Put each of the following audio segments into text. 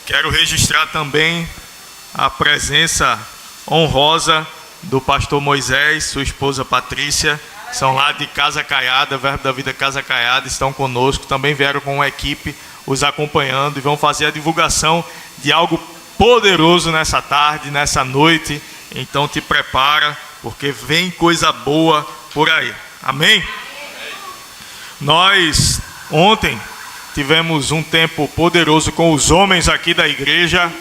Quero registrar também a presença honrosa do pastor Moisés, sua esposa Patrícia, são lá de Casa Caiada, Verbo da Vida Casa Caiada, estão conosco, também vieram com uma equipe os acompanhando e vão fazer a divulgação de algo poderoso nessa tarde, nessa noite. Então te prepara, porque vem coisa boa por aí. Amém? Nós ontem tivemos um tempo poderoso com os homens aqui da igreja.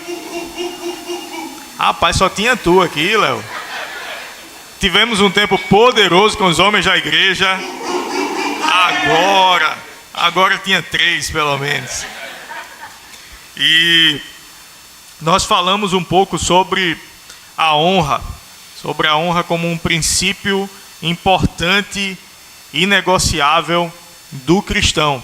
Rapaz, só tinha tu aqui, Léo. Tivemos um tempo poderoso com os homens da igreja. Agora tinha 3 pelo menos. E nós falamos um pouco sobre a honra como um princípio importante e inegociável do cristão.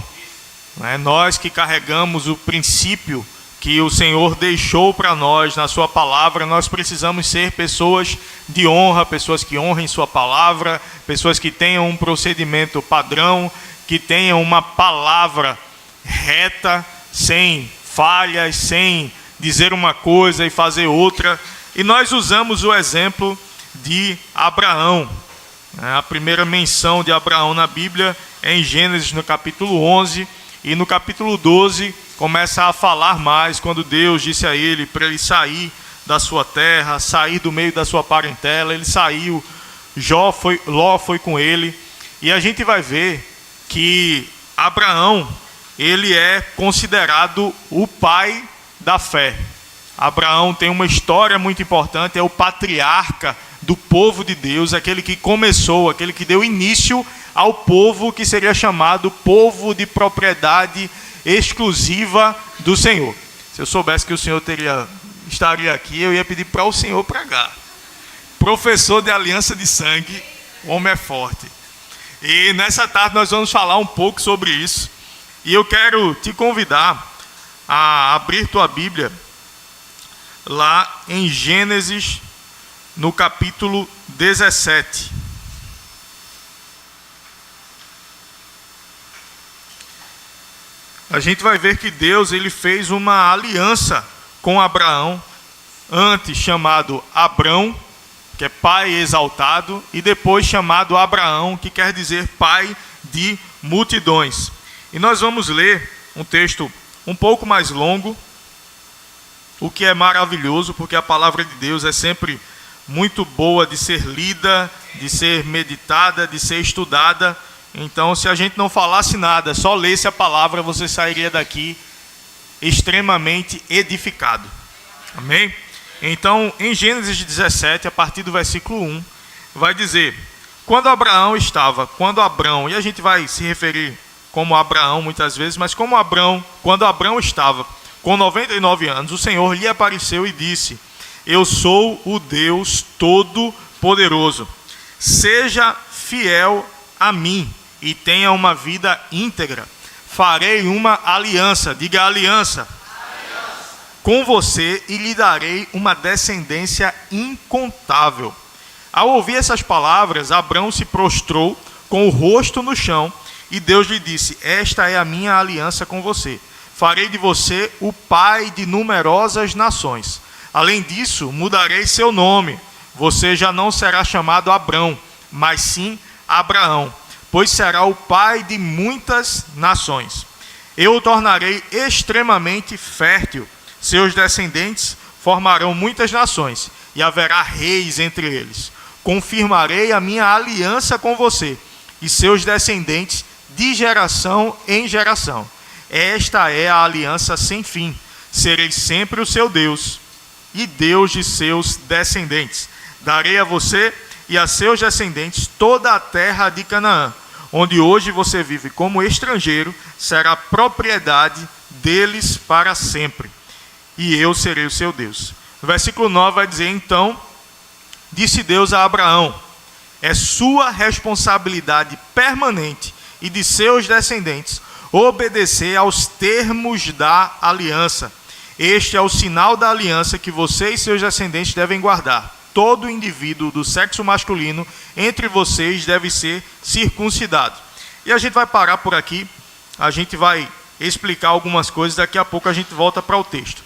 Nós que carregamos o princípio que o Senhor deixou para nós na sua palavra, nós precisamos ser pessoas de honra, pessoas que honrem sua palavra, pessoas que tenham um procedimento padrão, que tenham uma palavra reta, sem falhas, sem dizer uma coisa e fazer outra. E nós usamos o exemplo de Abraão. A primeira menção de Abraão na Bíblia é em Gênesis no capítulo 11, e no capítulo 12 começa a falar mais, quando Deus disse a ele para ele sair da sua terra, sair do meio da sua parentela. Ele saiu, Ló foi com ele, e a gente vai ver que Abraão, ele é considerado o pai da fé. Abraão tem uma história muito importante, é o patriarca do povo de Deus, aquele que começou, aquele que deu início ao povo que seria chamado povo de propriedade exclusiva do Senhor. Se eu soubesse que o Senhor estaria aqui, eu ia pedir para o Senhor pregar. Professor de aliança de sangue, o homem é forte. E nessa tarde nós vamos falar um pouco sobre isso. E eu quero te convidar a abrir tua Bíblia lá em Gênesis, no capítulo 17. A gente vai ver que Deus ele fez uma aliança com Abraão, antes chamado Abrão, que é pai exaltado, e depois chamado Abraão, que quer dizer pai de multidões. E nós vamos ler um texto um pouco mais longo, o que é maravilhoso, porque a palavra de Deus é sempre muito boa de ser lida, de ser meditada, de ser estudada. Então, se a gente não falasse nada, só lesse a palavra, você sairia daqui extremamente edificado. Amém? Então, em Gênesis 17, a partir do versículo 1, vai dizer: quando Abrão, e a gente vai se referir como Abraão muitas vezes, mas quando Abrão estava com 99 anos, o Senhor lhe apareceu e disse: eu sou o Deus Todo-Poderoso, seja fiel a mim e tenha uma vida íntegra. Farei uma aliança, diga aliança, com você, e lhe darei uma descendência incontável. Ao ouvir essas palavras, Abrão se prostrou com o rosto no chão, e Deus lhe disse: esta é a minha aliança com você. Farei de você o pai de numerosas nações. Além disso, mudarei seu nome. Você já não será chamado Abrão, mas sim Abraão, pois será o pai de muitas nações. Eu o tornarei extremamente fértil. Seus descendentes formarão muitas nações, e haverá reis entre eles. Confirmarei a minha aliança com você e seus descendentes de geração em geração. Esta é a aliança sem fim. Serei sempre o seu Deus e Deus de seus descendentes. Darei a você e a seus descendentes toda a terra de Canaã, onde hoje você vive como estrangeiro, será propriedade deles para sempre. E eu serei o seu Deus. No versículo 9 vai dizer: então disse Deus a Abraão: é sua responsabilidade permanente e de seus descendentes obedecer aos termos da aliança. Este é o sinal da aliança que você e seus descendentes devem guardar. Todo indivíduo do sexo masculino entre vocês deve ser circuncidado. E a gente vai parar por aqui. A gente vai explicar algumas coisas. Daqui a pouco a gente volta para o texto.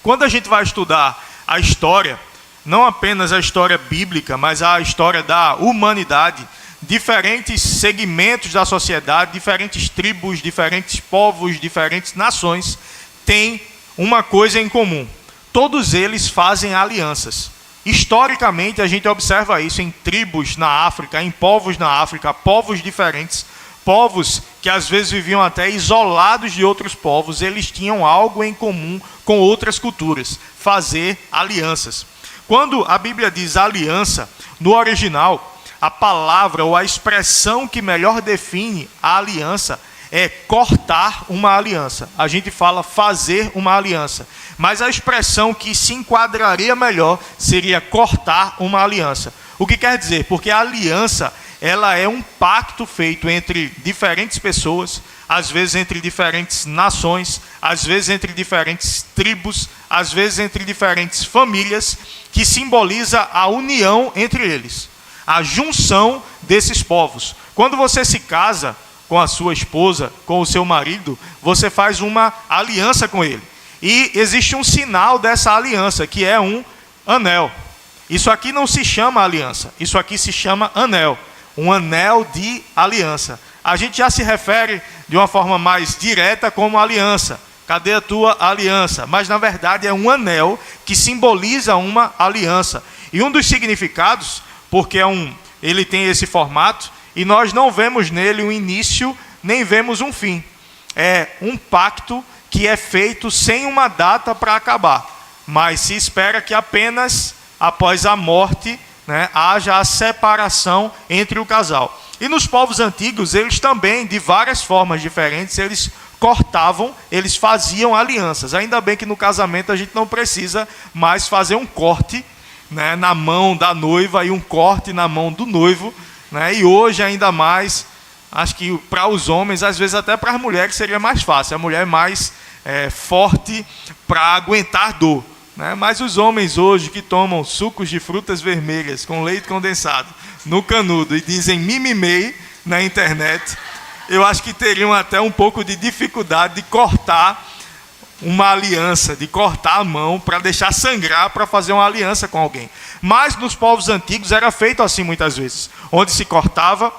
Quando a gente vai estudar a história, não apenas a história bíblica, mas a história da humanidade, diferentes segmentos da sociedade, diferentes tribos, diferentes povos, diferentes nações, têm uma coisa em comum. Todos eles fazem alianças. Historicamente, a gente observa isso em tribos na África, em povos na África, povos diferentes, povos que às vezes viviam até isolados de outros povos, eles tinham algo em comum com outras culturas, fazer alianças. Quando a Bíblia diz aliança, no original, a palavra ou a expressão que melhor define a aliança é cortar uma aliança. A gente fala fazer uma aliança. Mas a expressão que se enquadraria melhor seria cortar uma aliança. O que quer dizer? Porque a aliança, ela é um pacto feito entre diferentes pessoas, às vezes entre diferentes nações, às vezes entre diferentes tribos, às vezes entre diferentes famílias, que simboliza a união entre eles, a junção desses povos. Quando você se casa com a sua esposa, com o seu marido, você faz uma aliança com ele. E existe um sinal dessa aliança, que é um anel. Isso aqui não se chama aliança, isso aqui se chama anel. Um anel de aliança. A gente já se refere de uma forma mais direta como aliança. Cadê a tua aliança? Mas na verdade é um anel que simboliza uma aliança. E um dos significados, porque ele tem esse formato, e nós não vemos nele um início, nem vemos um fim. É um pacto que é feito sem uma data para acabar. Mas se espera que apenas após a morte, haja a separação entre o casal. E nos povos antigos, eles também, de várias formas diferentes, eles cortavam, eles faziam alianças. Ainda bem que no casamento a gente não precisa mais fazer um corte na mão da noiva e um corte na mão do noivo. E hoje ainda mais, acho que para os homens, às vezes até para as mulheres seria mais fácil. A mulher é mais forte para aguentar dor. Mas os homens hoje que tomam sucos de frutas vermelhas com leite condensado no canudo e dizem mimimei na internet, eu acho que teriam até um pouco de dificuldade de cortar uma aliança, de cortar a mão para deixar sangrar para fazer uma aliança com alguém. Mas nos povos antigos era feito assim muitas vezes, onde se cortava,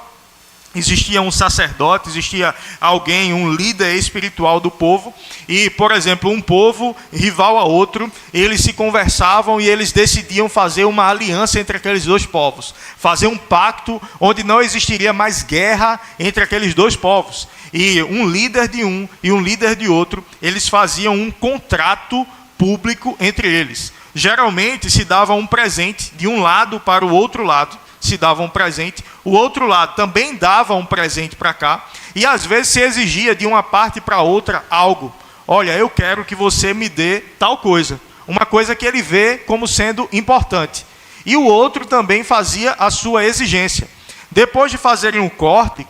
existia um sacerdote, existia alguém, um líder espiritual do povo, e, por exemplo, um povo rival a outro, eles se conversavam e eles decidiam fazer uma aliança entre aqueles dois povos, fazer um pacto onde não existiria mais guerra entre aqueles dois povos. E um líder de um e um líder de outro, eles faziam um contrato público entre eles. Geralmente se dava um presente de um lado para o outro lado, se dava um presente, o outro lado também dava um presente para cá, e às vezes se exigia de uma parte para outra algo. Olha, eu quero que você me dê tal coisa, uma coisa que ele vê como sendo importante. E o outro também fazia a sua exigência. Depois de fazerem um corte,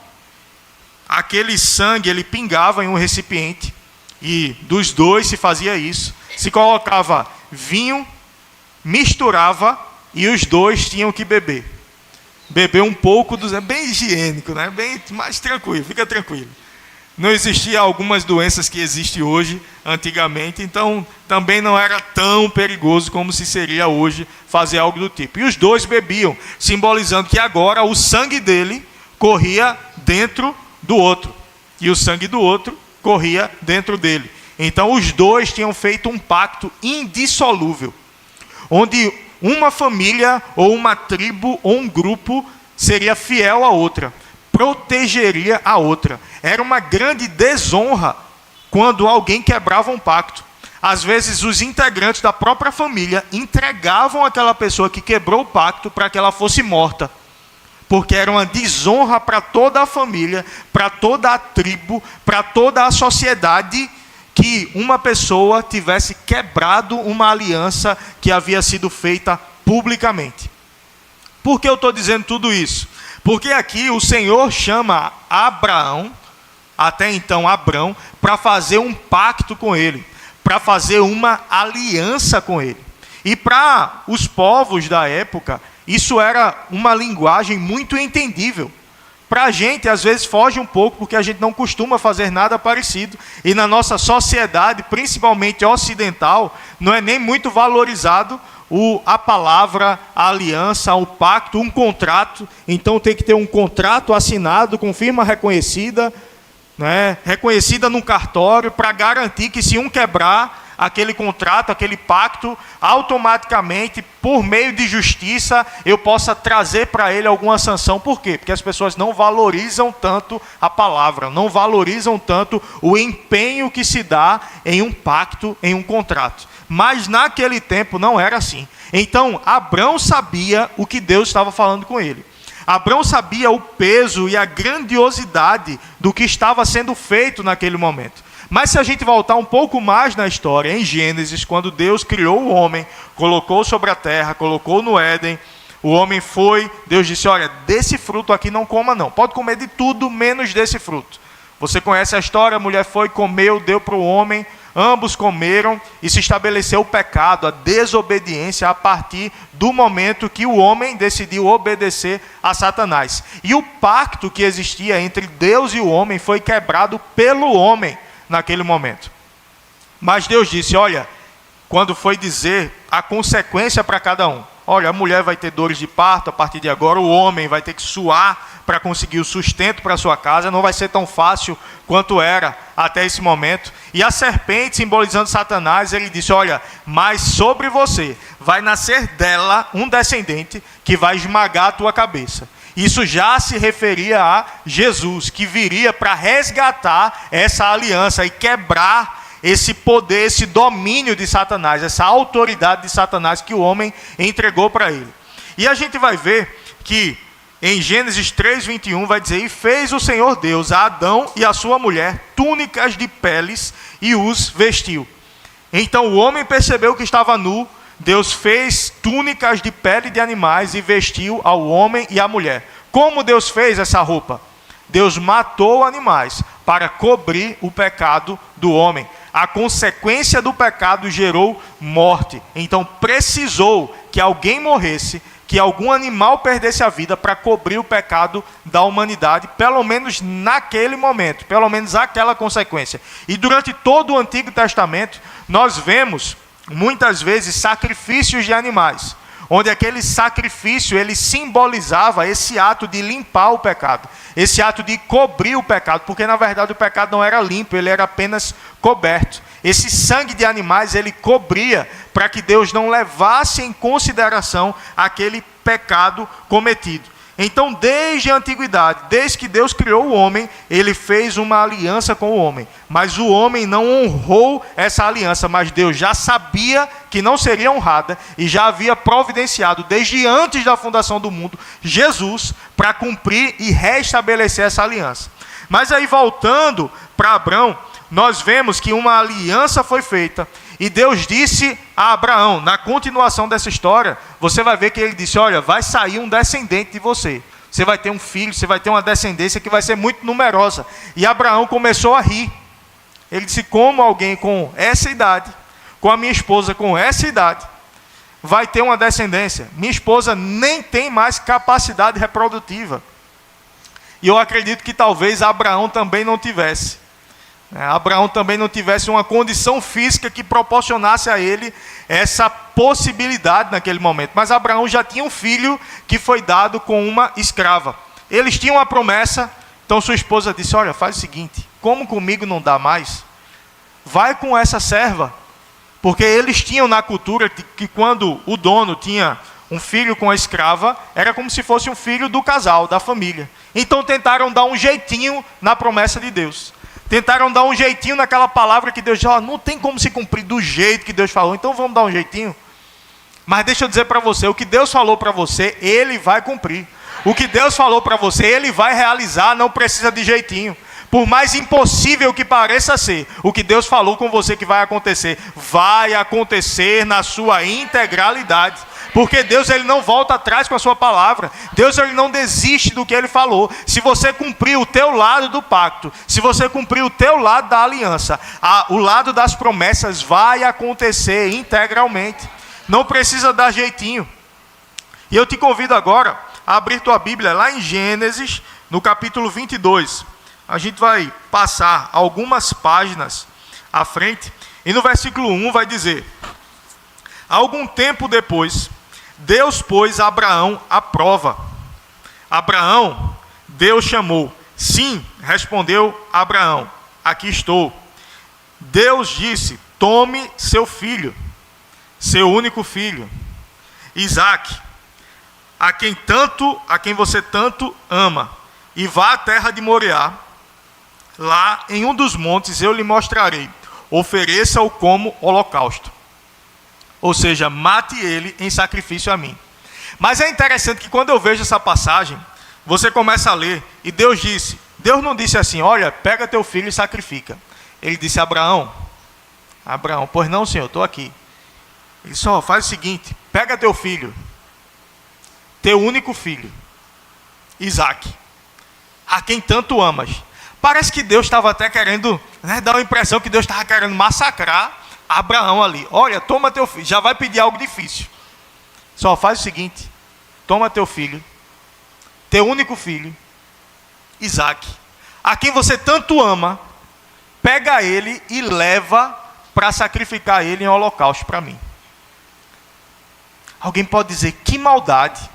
aquele sangue ele pingava em um recipiente, e dos dois se fazia isso. Se colocava vinho, misturava, e os dois tinham que beber. Beber um pouco, bem higiênico, bem mais tranquilo, fica tranquilo. Não existia algumas doenças que existem hoje, antigamente, então também não era tão perigoso como se seria hoje fazer algo do tipo. E os dois bebiam, simbolizando que agora o sangue dele corria dentro do outro, e o sangue do outro corria dentro dele. Então os dois tinham feito um pacto indissolúvel, onde uma família, ou uma tribo, ou um grupo seria fiel à outra, protegeria a outra. Era uma grande desonra quando alguém quebrava um pacto. Às vezes os integrantes da própria família entregavam aquela pessoa que quebrou o pacto para que ela fosse morta, porque era uma desonra para toda a família, para toda a tribo, para toda a sociedade, que uma pessoa tivesse quebrado uma aliança que havia sido feita publicamente. Por que eu estou dizendo tudo isso? Porque aqui o Senhor chama Abraão, até então Abrão, para fazer um pacto com ele, para fazer uma aliança com ele. E para os povos da época, isso era uma linguagem muito entendível. para a gente, às vezes, foge um pouco, porque a gente não costuma fazer nada parecido. E na nossa sociedade, principalmente ocidental, não é nem muito valorizado a palavra, a aliança, o pacto, um contrato. Então tem que ter um contrato assinado com firma reconhecida, né, reconhecida num cartório, para garantir que se um quebrar aquele contrato, aquele pacto, automaticamente, por meio de justiça, eu possa trazer para ele alguma sanção. Por quê? Porque as pessoas não valorizam tanto a palavra, não valorizam tanto o empenho que se dá em um pacto, em um contrato. Mas naquele tempo não era assim. Então, Abrão sabia o que Deus estava falando com ele. Abrão sabia o peso e a grandiosidade do que estava sendo feito naquele momento. Mas se a gente voltar um pouco mais na história, em Gênesis, quando Deus criou o homem, colocou sobre a terra, colocou no Éden, o homem foi, Deus disse, olha, desse fruto aqui não coma não, pode comer de tudo menos desse fruto. Você conhece a história, a mulher foi, comeu, deu para o homem, ambos comeram e se estabeleceu o pecado, a desobediência a partir do momento que o homem decidiu obedecer a Satanás. E o pacto que existia entre Deus e o homem foi quebrado pelo homem naquele momento. Mas Deus disse, olha, quando foi dizer a consequência para cada um, olha, a mulher vai ter dores de parto a partir de agora, o homem vai ter que suar para conseguir o sustento para sua casa, não vai ser tão fácil quanto era até esse momento. E a serpente, simbolizando Satanás, ele disse, olha, mas sobre você vai nascer dela um descendente que vai esmagar a tua cabeça. Isso já se referia a Jesus, que viria para resgatar essa aliança e quebrar esse poder, esse domínio de Satanás, essa autoridade de Satanás que o homem entregou para ele. E a gente vai ver que em Gênesis 3:21 vai dizer, e fez o Senhor Deus a Adão e a sua mulher túnicas de peles e os vestiu. Então o homem percebeu que estava nu, Deus fez túnicas de pele de animais e vestiu ao homem e à mulher. Como Deus fez essa roupa? Deus matou animais para cobrir o pecado do homem. A consequência do pecado gerou morte. Então precisou que alguém morresse, que algum animal perdesse a vida para cobrir o pecado da humanidade, pelo menos naquele momento, pelo menos aquela consequência. E durante todo o Antigo Testamento, nós vemos muitas vezes sacrifícios de animais, onde aquele sacrifício ele simbolizava esse ato de limpar o pecado, esse ato de cobrir o pecado, porque na verdade o pecado não era limpo, ele era apenas coberto. Esse sangue de animais ele cobria para que Deus não levasse em consideração aquele pecado cometido. Então, desde a antiguidade, desde que Deus criou o homem, ele fez uma aliança com o homem. Mas o homem não honrou essa aliança, mas Deus já sabia que não seria honrada e já havia providenciado, desde antes da fundação do mundo, Jesus para cumprir e restabelecer essa aliança. Mas aí, voltando para Abrão, nós vemos que uma aliança foi feita. E Deus disse a Abraão, na continuação dessa história, você vai ver que ele disse, olha, vai sair um descendente de você. Você vai ter um filho, você vai ter uma descendência que vai ser muito numerosa. E Abraão começou a rir. Ele disse, como alguém com essa idade, com a minha esposa com essa idade, vai ter uma descendência? Minha esposa nem tem mais capacidade reprodutiva. E eu acredito que talvez Abraão também não tivesse. Abraão também não tivesse uma condição física que proporcionasse a ele essa possibilidade naquele momento. Mas Abraão já tinha um filho que foi dado com uma escrava. Eles tinham uma promessa, então sua esposa disse, olha, faz o seguinte, como comigo não dá mais, vai com essa serva. Porque eles tinham na cultura que quando o dono tinha um filho com a escrava, era como se fosse um filho do casal, da família. Então tentaram dar um jeitinho na promessa de Deus. Tentaram dar um jeitinho naquela palavra que Deus disse, não tem como se cumprir do jeito que Deus falou, então vamos dar um jeitinho. Mas deixa eu dizer para você, o que Deus falou para você, Ele vai cumprir. O que Deus falou para você, Ele vai realizar, não precisa de jeitinho. Por mais impossível que pareça ser, o que Deus falou com você que vai acontecer na sua integralidade. Porque Deus ele não volta atrás com a sua palavra. Deus ele não desiste do que ele falou. Se você cumprir o teu lado do pacto, se você cumprir o teu lado da aliança, o lado das promessas vai acontecer integralmente. Não precisa dar jeitinho. E eu te convido agora a abrir tua Bíblia lá em Gênesis, no capítulo 22. A gente vai passar algumas páginas à frente. E no versículo 1 vai dizer: algum tempo depois, Deus pôs Abraão à prova. Abraão, Deus chamou. Sim, respondeu Abraão, aqui estou. Deus disse: tome seu filho, seu único filho, Isaque, a quem você tanto ama, e vá à terra de Moriá. Lá em um dos montes eu lhe mostrarei. Ofereça-o como holocausto. Ou seja, mate ele em sacrifício a mim. Mas é interessante que quando eu vejo essa passagem, você começa a ler, e Deus não disse assim: olha, pega teu filho e sacrifica. Ele disse: Abraão, pois não, Senhor, estou aqui. Ele só faz o seguinte: pega teu filho, teu único filho, Isaque, a quem tanto amas. Parece que Deus estava até querendo, dar uma impressão que Deus estava querendo massacrar Abraão ali. Olha, toma teu filho, já vai pedir algo difícil. Só faz o seguinte: toma teu filho, teu único filho, Isaque, a quem você tanto ama, pega ele e leva para sacrificar ele em holocausto para mim. Alguém pode dizer: que maldade.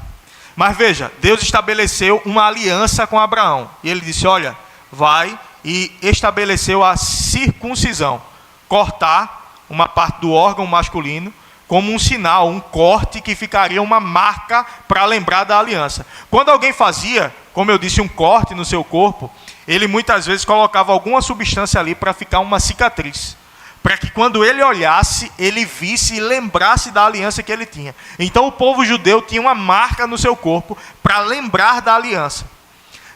Mas veja, Deus estabeleceu uma aliança com Abraão. E ele disse: olha, vai, e estabeleceu a circuncisão. Cortar uma parte do órgão masculino como um sinal, um corte que ficaria uma marca para lembrar da aliança. Quando alguém fazia, como eu disse, um corte no seu corpo, ele muitas vezes colocava alguma substância ali para ficar uma cicatriz, para que quando ele olhasse, ele visse e lembrasse da aliança que ele tinha. Então o povo judeu tinha uma marca no seu corpo para lembrar da aliança.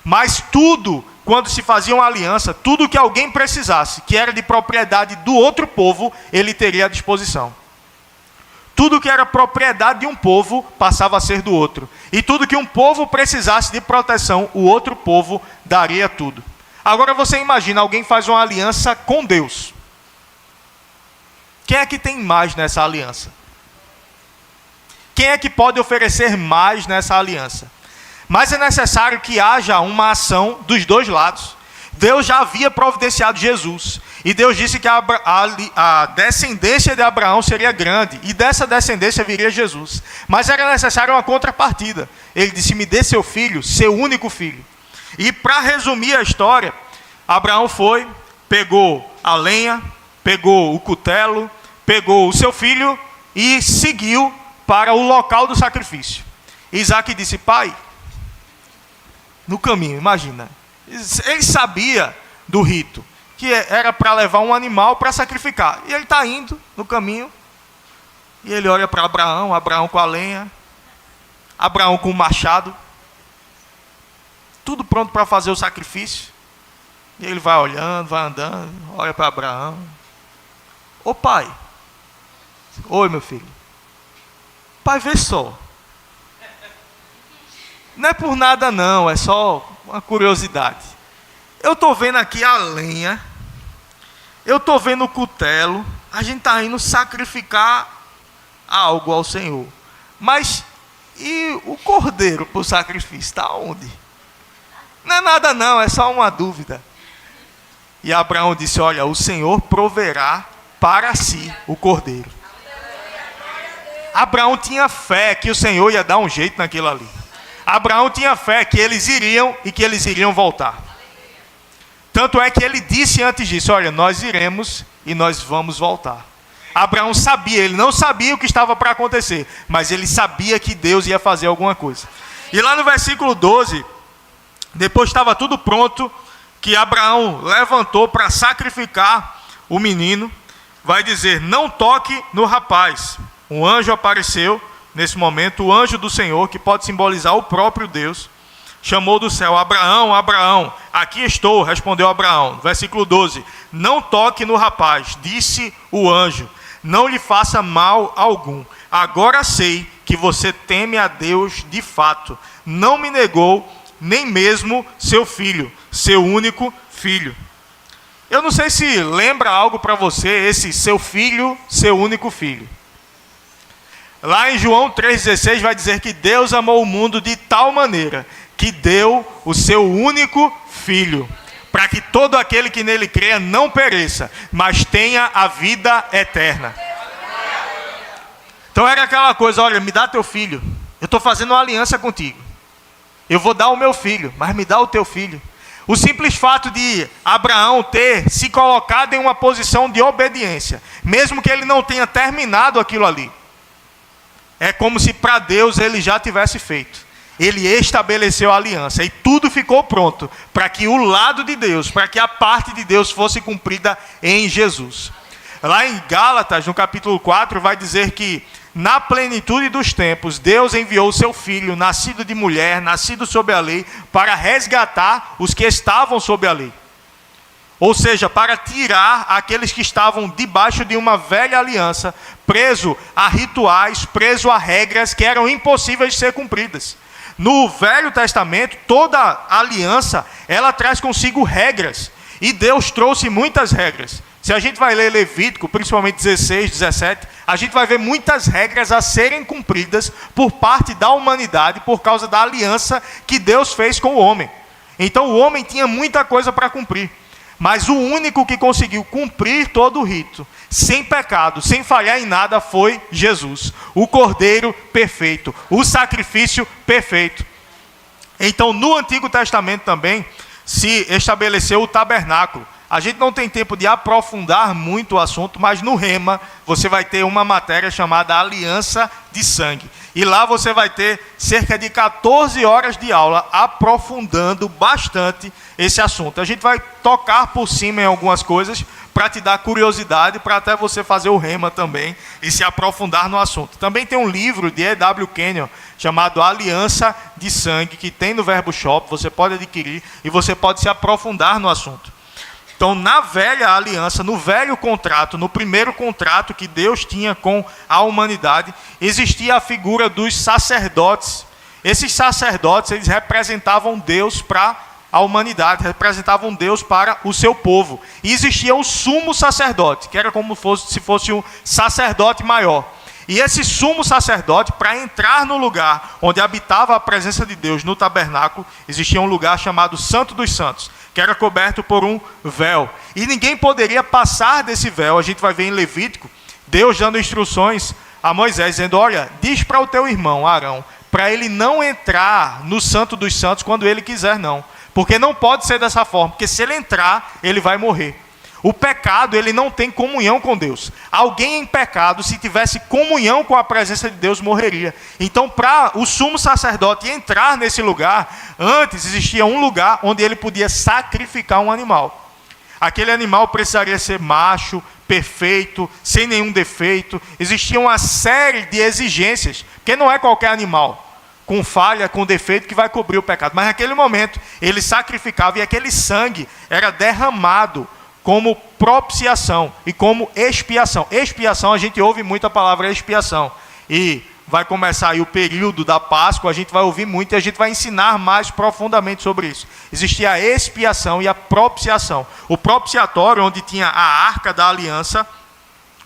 Mas tudo, quando se fazia uma aliança, tudo que alguém precisasse, que era de propriedade do outro povo, ele teria à disposição. Tudo que era propriedade de um povo passava a ser do outro. E tudo que um povo precisasse de proteção, o outro povo daria tudo. Agora você imagina, alguém faz uma aliança com Deus. Quem é que tem mais nessa aliança? Quem é que pode oferecer mais nessa aliança? Mas é necessário que haja uma ação dos dois lados. Deus já havia providenciado Jesus. E Deus disse que a descendência de Abraão seria grande. E dessa descendência viria Jesus. Mas era necessário uma contrapartida. Ele disse: me dê seu filho, seu único filho. E para resumir a história, Abraão foi, pegou a lenha, pegou o cutelo, pegou o seu filho e seguiu para o local do sacrifício. Isaque disse: pai, no caminho, imagina, ele sabia do rito, que era para levar um animal para sacrificar, e ele está indo no caminho, e ele olha para Abraão, Abraão com a lenha, Abraão com o machado, tudo pronto para fazer o sacrifício, e ele vai olhando, vai andando, olha para Abraão: ô pai, oi meu filho, pai, vê só, não é por nada não, é só uma curiosidade. Eu estou vendo aqui a lenha, eu estou vendo o cutelo, a gente está indo sacrificar algo ao Senhor. Mas e o cordeiro para o sacrifício, está onde? Não é nada não, é só uma dúvida. E Abraão disse: olha, o Senhor proverá para si o cordeiro. Abraão tinha fé que o Senhor ia dar um jeito naquilo ali. Abraão tinha fé que eles iriam e que eles iriam voltar. Tanto é que ele disse antes disso: olha, nós iremos e nós vamos voltar. Abraão sabia, ele não sabia o que estava para acontecer, mas ele sabia que Deus ia fazer alguma coisa. E lá no versículo 12, depois estava tudo pronto, que Abraão levantou para sacrificar o menino, vai dizer: não toque no rapaz. Um anjo apareceu. Nesse momento, o anjo do Senhor, que pode simbolizar o próprio Deus, chamou do céu: Abraão, Abraão. Aqui estou, respondeu Abraão. Versículo 12: não toque no rapaz, disse o anjo, não lhe faça mal algum. Agora sei que você teme a Deus de fato. Não me negou nem mesmo seu filho, seu único filho. Eu não sei se lembra algo para você esse seu filho, seu único filho. Lá em João 3,16 vai dizer que Deus amou o mundo de tal maneira que deu o seu único Filho, para que todo aquele que nele creia não pereça, mas tenha a vida eterna. Então era aquela coisa, olha, me dá teu filho, eu estou fazendo uma aliança contigo, eu vou dar o meu filho, mas me dá o teu filho. O simples fato de Abraão ter se colocado em uma posição de obediência, mesmo que ele não tenha terminado aquilo ali, é como se para Deus ele já tivesse feito. Ele estabeleceu a aliança e tudo ficou pronto para que o lado de Deus, para que a parte de Deus fosse cumprida em Jesus. Lá em Gálatas, no capítulo 4, vai dizer que na plenitude dos tempos, Deus enviou o seu Filho, nascido de mulher, nascido sob a lei, para resgatar os que estavam sob a lei. Ou seja, para tirar aqueles que estavam debaixo de uma velha aliança, preso a rituais, preso a regras que eram impossíveis de ser cumpridas. No Velho Testamento, toda aliança, ela traz consigo regras. E Deus trouxe muitas regras. Se a gente vai ler Levítico, principalmente 16, 17, a gente vai ver muitas regras a serem cumpridas por parte da humanidade por causa da aliança que Deus fez com o homem. Então o homem tinha muita coisa para cumprir. Mas o único que conseguiu cumprir todo o rito, sem pecado, sem falhar em nada, foi Jesus. O Cordeiro perfeito, o sacrifício perfeito. Então no Antigo Testamento também se estabeleceu o tabernáculo. A gente não tem tempo de aprofundar muito o assunto, mas no Rema você vai ter uma matéria chamada Aliança de Sangue. E lá você vai ter cerca de 14 horas de aula aprofundando bastante esse assunto. A gente vai tocar por cima em algumas coisas para te dar curiosidade, para até você fazer o Rema também e se aprofundar no assunto. Também tem um livro de E.W. Kenyon chamado Aliança de Sangue, que tem no Verbo Shop, você pode adquirir e você pode se aprofundar no assunto. Então, na velha aliança, no velho contrato, no primeiro contrato que Deus tinha com a humanidade, existia a figura dos sacerdotes. Esses sacerdotes, eles representavam Deus para a humanidade, representavam Deus para o seu povo. E existia o sumo sacerdote, que era como se fosse um sacerdote maior. E esse sumo sacerdote, para entrar no lugar onde habitava a presença de Deus, no tabernáculo, existia um lugar chamado Santo dos Santos, que era coberto por um véu. E ninguém poderia passar desse véu. A gente vai ver em Levítico, Deus dando instruções a Moisés, dizendo, olha, diz para o teu irmão Arão, para ele não entrar no Santo dos Santos quando ele quiser, não. Porque não pode ser dessa forma, porque se ele entrar, ele vai morrer. O pecado, ele não tem comunhão com Deus. Alguém em pecado, se tivesse comunhão com a presença de Deus, morreria. Então, para o sumo sacerdote entrar nesse lugar, antes existia um lugar onde ele podia sacrificar um animal. Aquele animal precisaria ser macho, perfeito, sem nenhum defeito. Existia uma série de exigências, porque não é qualquer animal com falha, com defeito, que vai cobrir o pecado. Mas naquele momento, ele sacrificava e aquele sangue era derramado como propiciação e como expiação. Expiação, a gente ouve muito a palavra expiação. E vai começar aí o período da Páscoa, a gente vai ouvir muito e a gente vai ensinar mais profundamente sobre isso. Existia a expiação e a propiciação. O propiciatório, onde tinha a arca da aliança,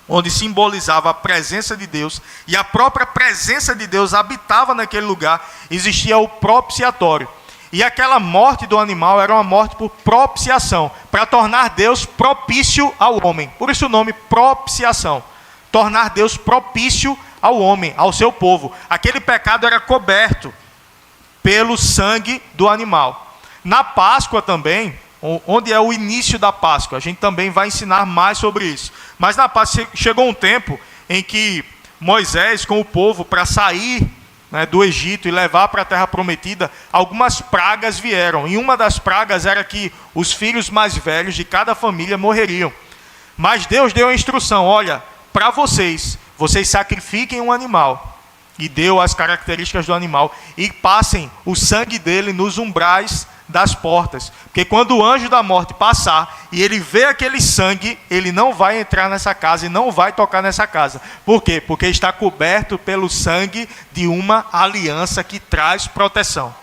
onde simbolizava a presença de Deus, e a própria presença de Deus habitava naquele lugar, existia o propiciatório. E aquela morte do animal era uma morte por propiciação, para tornar Deus propício ao homem. Por isso o nome propiciação. Tornar Deus propício ao homem, ao seu povo. Aquele pecado era coberto pelo sangue do animal. Na Páscoa também, onde é o início da Páscoa, a gente também vai ensinar mais sobre isso. Mas na Páscoa chegou um tempo em que Moisés com o povo, para sair do Egito e levar para a terra prometida, algumas pragas vieram. E uma das pragas era que os filhos mais velhos de cada família morreriam. Mas Deus deu a instrução, olha, para vocês sacrifiquem um animal. E deu as características do animal e passem o sangue dele nos umbrais das portas. Porque quando o anjo da morte passar e ele vê aquele sangue, ele não vai entrar nessa casa e não vai tocar nessa casa. Por quê? Porque está coberto pelo sangue de uma aliança que traz proteção.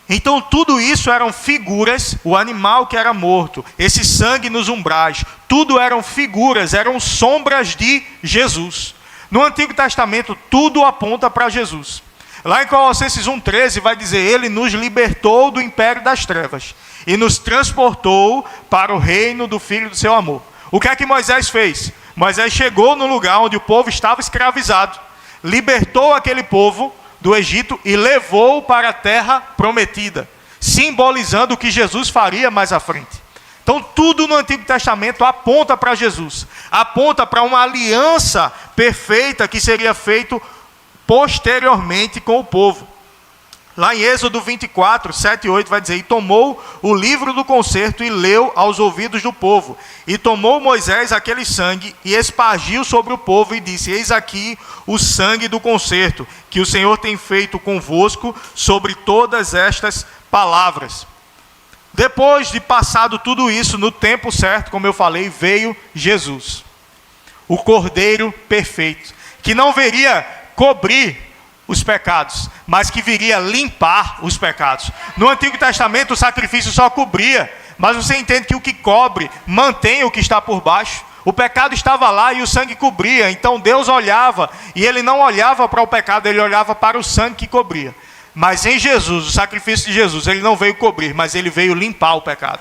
Então tudo isso eram figuras, o animal que era morto, esse sangue nos umbrais, tudo eram figuras, eram sombras de Jesus. No Antigo Testamento tudo aponta para Jesus. Lá em Colossenses 1,13 vai dizer: Ele nos libertou do império das trevas e nos transportou para o reino do Filho do seu amor. O que é que Moisés fez? Moisés chegou no lugar onde o povo estava escravizado, libertou aquele povo do Egito e levou para a terra prometida, simbolizando o que Jesus faria mais à frente. Então tudo no Antigo Testamento aponta para Jesus, aponta para uma aliança perfeita que seria feita posteriormente com o povo. Lá em Êxodo 24, 7 e 8 vai dizer: E tomou o livro do concerto e leu aos ouvidos do povo. E tomou Moisés aquele sangue e espargiu sobre o povo e disse: Eis aqui o sangue do concerto, que o Senhor tem feito convosco sobre todas estas palavras. Depois de passado tudo isso, no tempo certo, como eu falei, veio Jesus, o Cordeiro perfeito, que não viria cobrir os pecados, mas que viria limpar os pecados. No Antigo Testamento o sacrifício só cobria, mas você entende que o que cobre mantém o que está por baixo. O pecado estava lá e o sangue cobria. Então Deus olhava, e Ele não olhava para o pecado, Ele olhava para o sangue que cobria. Mas em Jesus, o sacrifício de Jesus, Ele não veio cobrir, mas Ele veio limpar o pecado.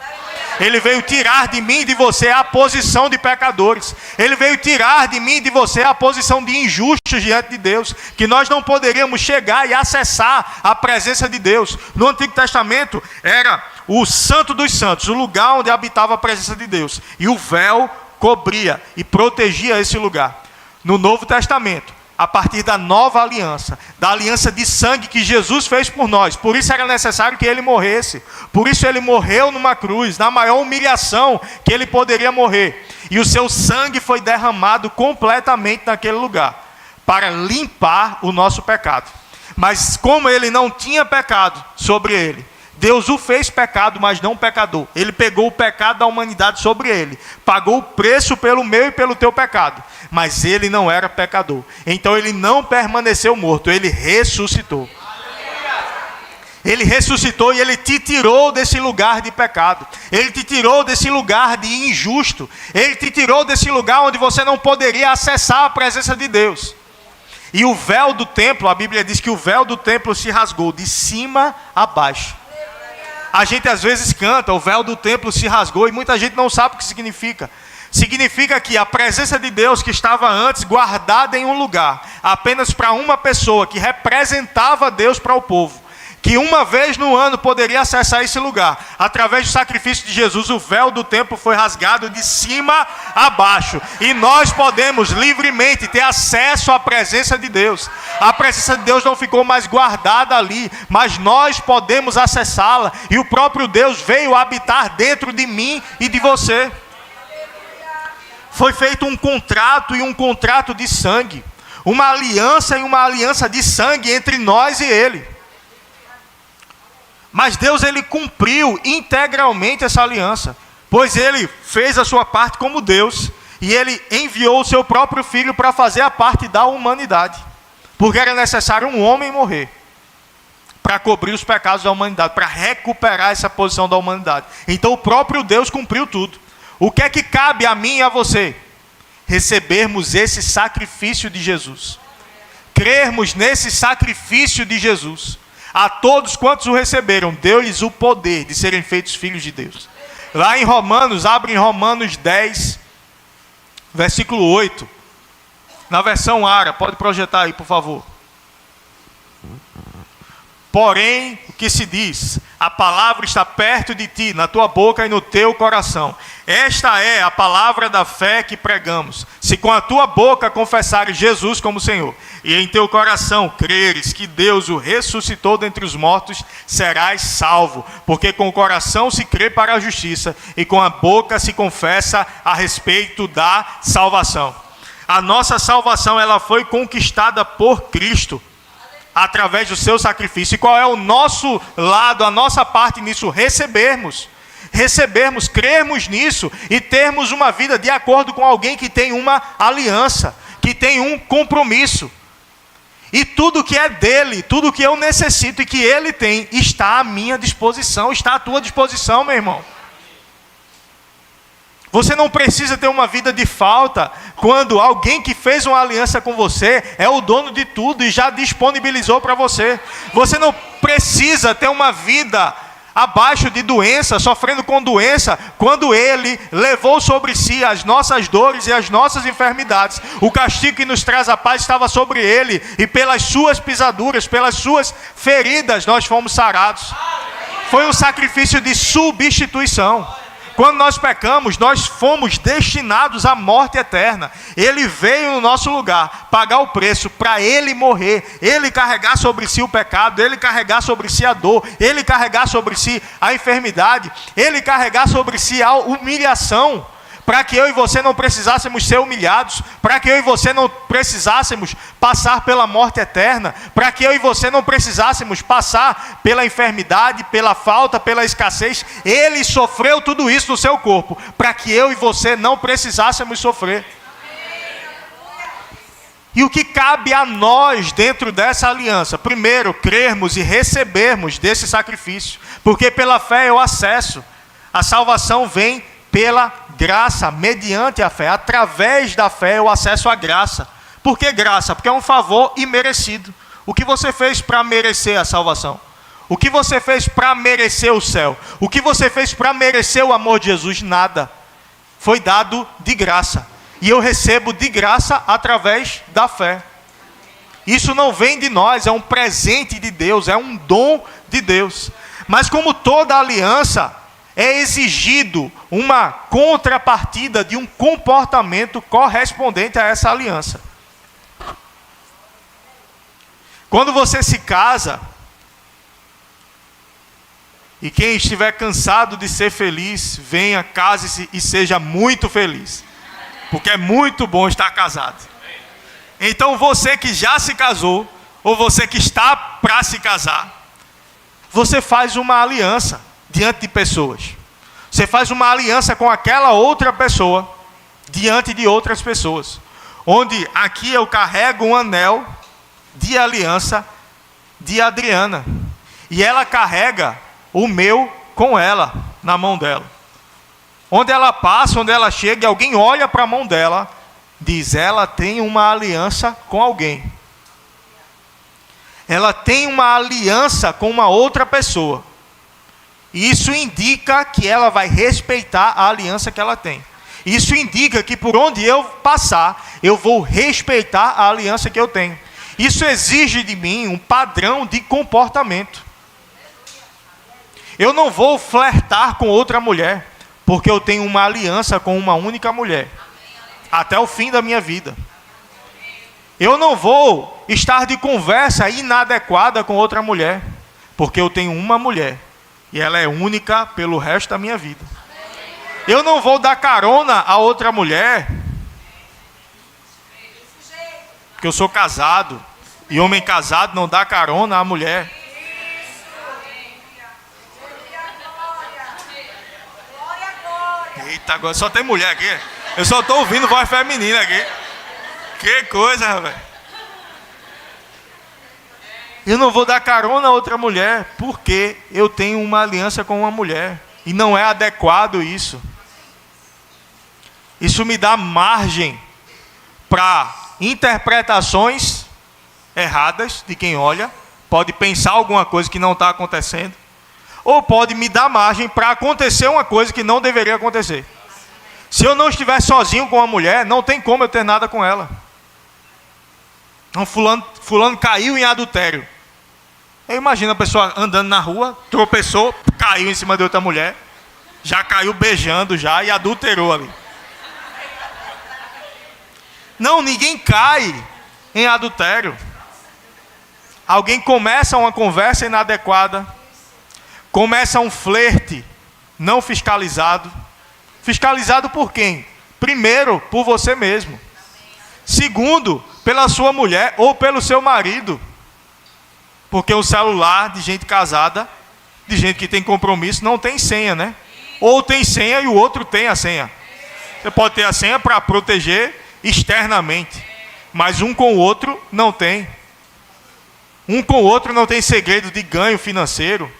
Ele veio tirar de mim e de você a posição de pecadores. Ele veio tirar de mim e de você a posição de injustos diante de Deus, que nós não poderíamos chegar e acessar a presença de Deus. No Antigo Testamento era o Santo dos Santos, o lugar onde habitava a presença de Deus, e o véu cobria e protegia esse lugar. No Novo Testamento, a partir da nova aliança, da aliança de sangue que Jesus fez por nós. Por isso era necessário que Ele morresse. Por isso Ele morreu numa cruz, na maior humilhação que Ele poderia morrer. E o seu sangue foi derramado completamente naquele lugar, para limpar o nosso pecado. Mas como Ele não tinha pecado sobre Ele, Deus o fez pecado, mas não pecador. Ele pegou o pecado da humanidade sobre Ele, pagou o preço pelo meu e pelo teu pecado, mas Ele não era pecador. Então Ele não permaneceu morto, Ele ressuscitou. Ele ressuscitou e Ele te tirou desse lugar de pecado. Ele te tirou desse lugar de injusto. Ele te tirou desse lugar onde você não poderia acessar a presença de Deus. E o véu do templo, a Bíblia diz que o véu do templo se rasgou de cima a baixo. A gente às vezes canta, o véu do templo se rasgou, e muita gente não sabe o que significa. Significa que a presença de Deus, que estava antes guardada em um lugar, apenas para uma pessoa, que representava Deus para o povo, que uma vez no ano poderia acessar esse lugar, através do sacrifício de Jesus, o véu do templo foi rasgado de cima a baixo, e nós podemos livremente ter acesso à presença de Deus. A presença de Deus não ficou mais guardada ali, mas nós podemos acessá-la, e o próprio Deus veio habitar dentro de mim e de você. Foi feito um contrato, e um contrato de sangue, uma aliança e uma aliança de sangue entre nós e Ele. Mas Deus, Ele cumpriu integralmente essa aliança, pois Ele fez a sua parte como Deus, e Ele enviou o seu próprio Filho para fazer a parte da humanidade, porque era necessário um homem morrer, para cobrir os pecados da humanidade, para recuperar essa posição da humanidade. Então o próprio Deus cumpriu tudo. O que é que cabe a mim e a você? Recebermos esse sacrifício de Jesus, crermos nesse sacrifício de Jesus. A todos quantos o receberam, deu-lhes o poder de serem feitos filhos de Deus. Lá em Romanos, abre em Romanos 10, versículo 8. Na versão ARA, pode projetar aí, por favor. Porém, o que se diz? A palavra está perto de ti, na tua boca e no teu coração. Esta é a palavra da fé que pregamos. Se com a tua boca confessares Jesus como Senhor, e em teu coração creres que Deus o ressuscitou dentre os mortos, serás salvo. Porque com o coração se crê para a justiça, e com a boca se confessa a respeito da salvação. A nossa salvação, ela foi conquistada por Cristo, através do seu sacrifício. E qual é o nosso lado, a nossa parte nisso? Recebermos, crermos nisso e termos uma vida de acordo com alguém que tem uma aliança, que tem um compromisso. E tudo que é dele, tudo que eu necessito e que ele tem, está à minha disposição, está à tua disposição, meu irmão. Você não precisa ter uma vida de falta quando alguém que fez uma aliança com você é o dono de tudo e já disponibilizou para você. Você não precisa ter uma vida abaixo de doença, sofrendo com doença, quando Ele levou sobre si as nossas dores e as nossas enfermidades. O castigo que nos traz a paz estava sobre Ele, e pelas suas pisaduras, pelas suas feridas, nós fomos sarados. Foi um sacrifício de substituição. Quando nós pecamos, nós fomos destinados à morte eterna. Ele veio no nosso lugar, pagar o preço para Ele morrer, Ele carregar sobre si o pecado, Ele carregar sobre si a dor, Ele carregar sobre si a enfermidade, Ele carregar sobre si a humilhação, para que eu e você não precisássemos ser humilhados, para que eu e você não precisássemos passar pela morte eterna, para que eu e você não precisássemos passar pela enfermidade, pela falta, pela escassez. Ele sofreu tudo isso no seu corpo, para que eu e você não precisássemos sofrer. E o que cabe a nós dentro dessa aliança? Primeiro, crermos e recebermos desse sacrifício, porque pela fé é o acesso. A salvação vem pela graça, mediante a fé. Através da fé é o acesso à graça. Por que graça? Porque é um favor imerecido. O que você fez para merecer a salvação? O que você fez para merecer o céu? O que você fez para merecer o amor de Jesus? Nada. Foi dado de graça. E eu recebo de graça através da fé. Isso não vem de nós, é um presente de Deus, é um dom de Deus. Mas como toda aliança, é exigido uma contrapartida de um comportamento correspondente a essa aliança. Quando você se casa, e quem estiver cansado de ser feliz, venha, case-se e seja muito feliz. Porque é muito bom estar casado. Então você que já se casou, ou você que está para se casar, você faz uma aliança diante de pessoas. Você faz uma aliança com aquela outra pessoa diante de outras pessoas. Onde aqui eu carrego um anel de aliança de Adriana. E ela carrega o meu com ela, na mão dela. Onde ela passa, onde ela chega, e alguém olha para a mão dela, diz: ela tem uma aliança com alguém. Ela tem uma aliança com uma outra pessoa. Isso indica que ela vai respeitar a aliança que ela tem. Isso indica que por onde eu passar, eu vou respeitar a aliança que eu tenho. Isso exige de mim um padrão de comportamento. Eu não vou flertar com outra mulher, porque eu tenho uma aliança com uma única mulher, até o fim da minha vida. Eu não vou estar de conversa inadequada com outra mulher, porque eu tenho uma mulher. E ela é única pelo resto da minha vida. Eu não vou dar carona a outra mulher, porque eu sou casado. E homem casado não dá carona à mulher. Eita, agora só tem mulher aqui. Eu só estou ouvindo voz feminina aqui. Que coisa, rapaz. Eu não vou dar carona a outra mulher, porque eu tenho uma aliança com uma mulher. E não é adequado isso. Isso me dá margem para interpretações erradas de quem olha. Pode pensar alguma coisa que não está acontecendo. Ou pode me dar margem para acontecer uma coisa que não deveria acontecer. Se eu não estiver sozinho com uma mulher, não tem como eu ter nada com ela. Não, fulano caiu em adultério. Eu imagino a pessoa andando na rua, tropeçou, caiu em cima de outra mulher, já caiu beijando já e adulterou ali. Não, ninguém cai em adultério. Alguém começa uma conversa inadequada, começa um flerte não fiscalizado. Fiscalizado por quem? Primeiro, por você mesmo. Segundo, pela sua mulher ou pelo seu marido. Porque o celular de gente casada, de gente que tem compromisso, não tem senha, né? Ou tem senha e o outro tem a senha. Você pode ter a senha para proteger externamente, mas um com o outro não tem. Um com o outro não tem segredo de ganho financeiro.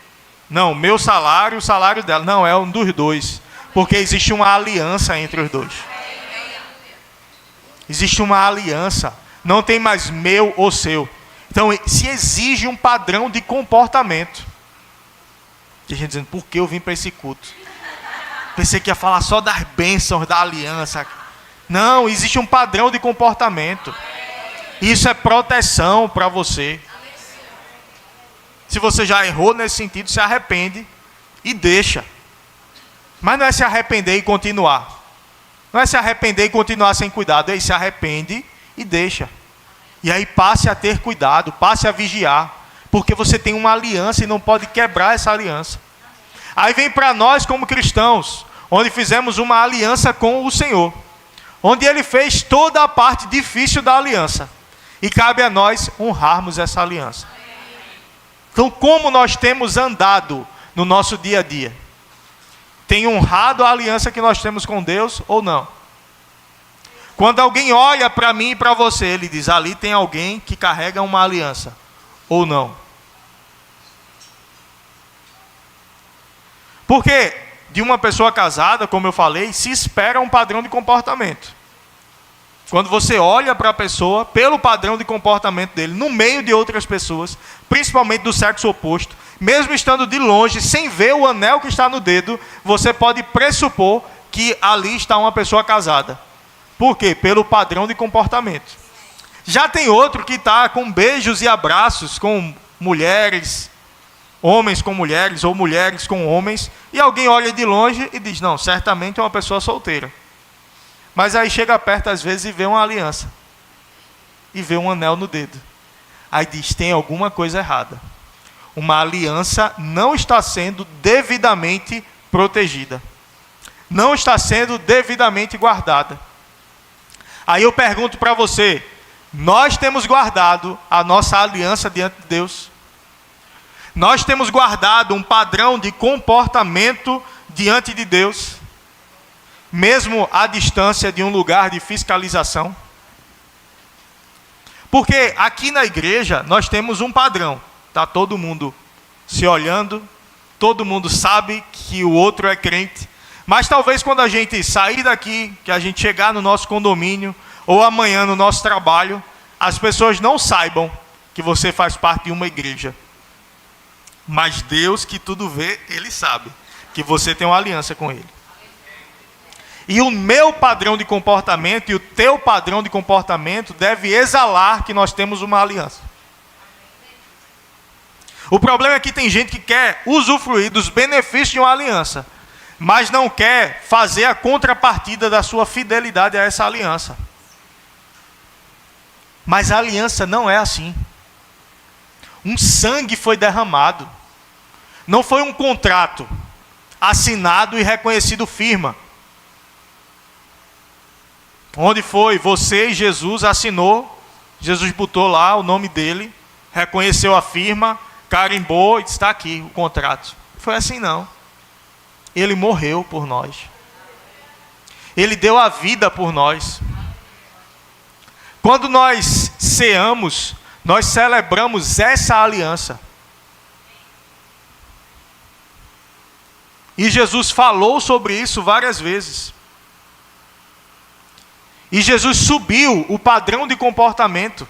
Não, meu salário, o salário dela. Não, é um dos dois. Porque existe uma aliança entre os dois. Existe uma aliança. Não tem mais meu ou seu. Então, se exige um padrão de comportamento. E a gente dizendo, por que eu vim para esse culto? Pensei que ia falar só das bênçãos da aliança. Não, existe um padrão de comportamento. Isso é proteção para você. Se você já errou nesse sentido, se arrepende e deixa. Mas não é se arrepender e continuar. Não é se arrepender e continuar sem cuidado. É se arrepende e deixa. E aí passe a ter cuidado, passe a vigiar. Porque você tem uma aliança e não pode quebrar essa aliança. Aí vem para nós como cristãos, onde fizemos uma aliança com o Senhor. Onde Ele fez toda a parte difícil da aliança. E cabe a nós honrarmos essa aliança. Então, como nós temos andado no nosso dia a dia? Tem honrado a aliança que nós temos com Deus ou não? Quando alguém olha para mim e para você, ele diz, ali tem alguém que carrega uma aliança. Ou não? Porque de uma pessoa casada, como eu falei, se espera um padrão de comportamento. Quando você olha para a pessoa, pelo padrão de comportamento dele, no meio de outras pessoas, principalmente do sexo oposto, mesmo estando de longe, sem ver o anel que está no dedo, você pode pressupor que ali está uma pessoa casada. Por quê? Pelo padrão de comportamento. Já tem outro que está com beijos e abraços com mulheres, homens com mulheres ou mulheres com homens, e alguém olha de longe e diz, não, certamente é uma pessoa solteira. Mas aí chega perto às vezes e vê uma aliança. E vê um anel no dedo. Aí diz, tem alguma coisa errada. Uma aliança não está sendo devidamente protegida. Não está sendo devidamente guardada. Aí eu pergunto para você, nós temos guardado a nossa aliança diante de Deus? Nós temos guardado um padrão de comportamento diante de Deus? Mesmo à distância de um lugar de fiscalização? Porque aqui na igreja nós temos um padrão. Está todo mundo se olhando, todo mundo sabe que o outro é crente. Mas talvez quando a gente sair daqui, que a gente chegar no nosso condomínio, ou amanhã no nosso trabalho, as pessoas não saibam que você faz parte de uma igreja. Mas Deus, que tudo vê, Ele sabe que você tem uma aliança com Ele. E o meu padrão de comportamento e o teu padrão de comportamento deve exalar que nós temos uma aliança. O problema é que tem gente que quer usufruir dos benefícios de uma aliança, mas não quer fazer a contrapartida da sua fidelidade a essa aliança. Mas a aliança não é assim. Um sangue foi derramado. Não foi um contrato assinado e reconhecido firma. Onde foi? Você e Jesus assinou. Jesus botou lá o nome dele, reconheceu a firma, carimbou e disse, está aqui o contrato. Não foi assim não. Ele morreu por nós. Ele deu a vida por nós. Quando nós ceamos, nós celebramos essa aliança. E Jesus falou sobre isso várias vezes. E Jesus subiu o padrão de comportamento.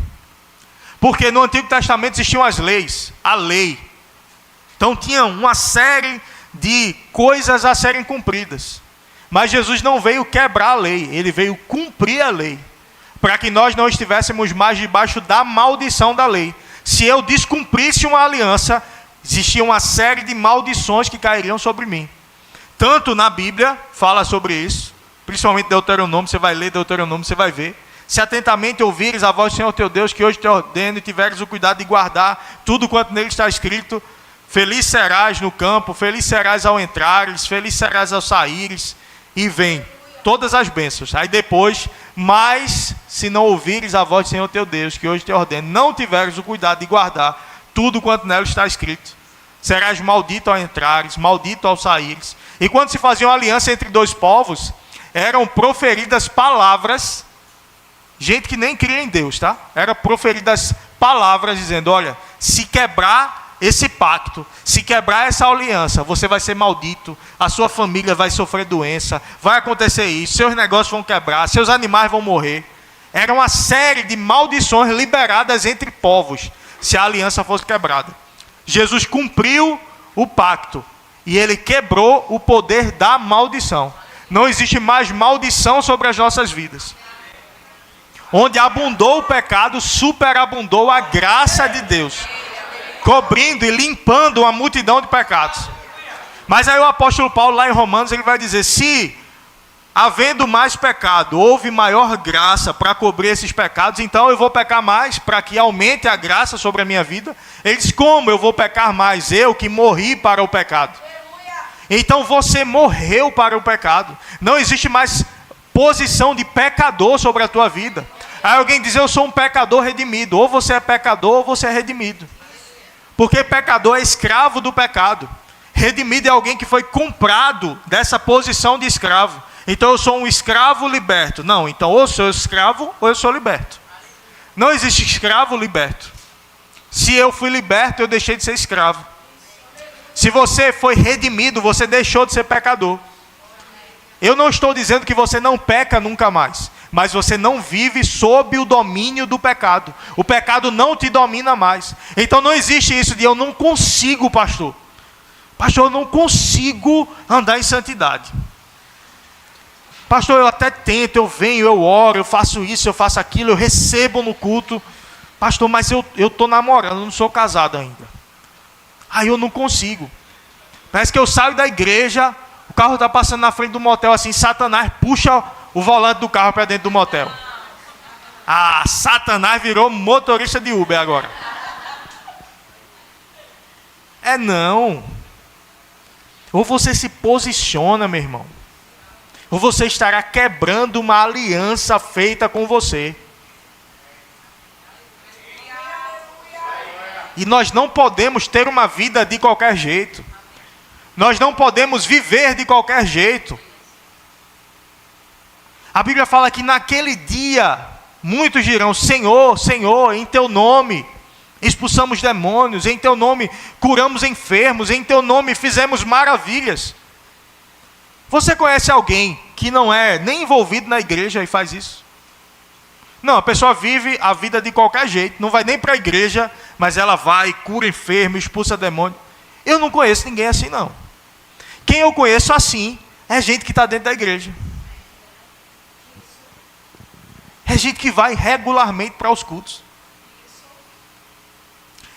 Porque no Antigo Testamento existiam as leis, a lei. Então tinha uma série de coisas a serem cumpridas. Mas Jesus não veio quebrar a lei, Ele veio cumprir a lei. Para que nós não estivéssemos mais debaixo da maldição da lei. Se eu descumprisse uma aliança, existia uma série de maldições que cairiam sobre mim. Tanto na Bíblia, fala sobre isso, principalmente Deuteronômio, você vai ler Deuteronômio, você vai ver. Se atentamente ouvires a voz do Senhor teu Deus, que hoje te ordeno, e tiveres o cuidado de guardar tudo quanto nele está escrito, feliz serás no campo, feliz serás ao entrares, feliz serás ao saíres, e vem todas as bênçãos. Aí depois, mas se não ouvires a voz do Senhor teu Deus, que hoje te ordeno, não tiveres o cuidado de guardar tudo quanto nela está escrito, serás maldito ao entrares, maldito ao saíres. E quando se fazia uma aliança entre dois povos, eram proferidas palavras, gente que nem cria em Deus, tá? Eram proferidas palavras dizendo, olha, se quebrar esse pacto, se quebrar essa aliança, você vai ser maldito, a sua família vai sofrer doença, vai acontecer isso, seus negócios vão quebrar, seus animais vão morrer. Era uma série de maldições liberadas entre povos, se a aliança fosse quebrada. Jesus cumpriu o pacto e ele quebrou o poder da maldição. Não existe mais maldição sobre as nossas vidas. Onde abundou o pecado, superabundou a graça de Deus, cobrindo e limpando uma multidão de pecados. Mas aí o apóstolo Paulo, lá em Romanos, ele vai dizer: se havendo mais pecado, houve maior graça para cobrir esses pecados, então eu vou pecar mais para que aumente a graça sobre a minha vida. Ele diz: como eu vou pecar mais? Eu que morri para o pecado. Então você morreu para o pecado. Não existe mais posição de pecador sobre a tua vida. Aí alguém diz: eu sou um pecador redimido. Ou você é pecador ou você é redimido. Porque pecador é escravo do pecado. Redimido é alguém que foi comprado dessa posição de escravo. Então eu sou um escravo liberto. Não, então ou eu sou escravo ou eu sou liberto. Não existe escravo liberto. Se eu fui liberto, eu deixei de ser escravo. Se você foi redimido, você deixou de ser pecador. Eu não estou dizendo que você não peca nunca mais, mas você não vive sob o domínio do pecado. O pecado não te domina mais. Então não existe isso de eu não consigo, pastor. Pastor, eu não consigo andar em santidade. Pastor, eu até tento, eu venho, eu oro, eu faço isso, eu faço aquilo, eu recebo no culto. Pastor, mas eu estou namorando, eu não sou casado ainda. Aí eu não consigo. Parece que eu saio da igreja, o carro está passando na frente do motel assim, Satanás puxa o volante do carro para dentro do motel. Ah, Satanás virou motorista de Uber agora. É não. Ou você se posiciona, meu irmão, ou você estará quebrando uma aliança feita com você. E nós não podemos ter uma vida de qualquer jeito. Nós não podemos viver de qualquer jeito. A Bíblia fala que naquele dia, muitos dirão: Senhor, Senhor, em Teu nome expulsamos demônios, em Teu nome curamos enfermos, em Teu nome fizemos maravilhas. Você conhece alguém que não é nem envolvido na igreja e faz isso? Não, a pessoa vive a vida de qualquer jeito, não vai nem para a igreja, mas ela vai, cura enfermo, expulsa demônio. Eu não conheço ninguém assim, não. Quem eu conheço assim é gente que está dentro da igreja. É gente que vai regularmente para os cultos.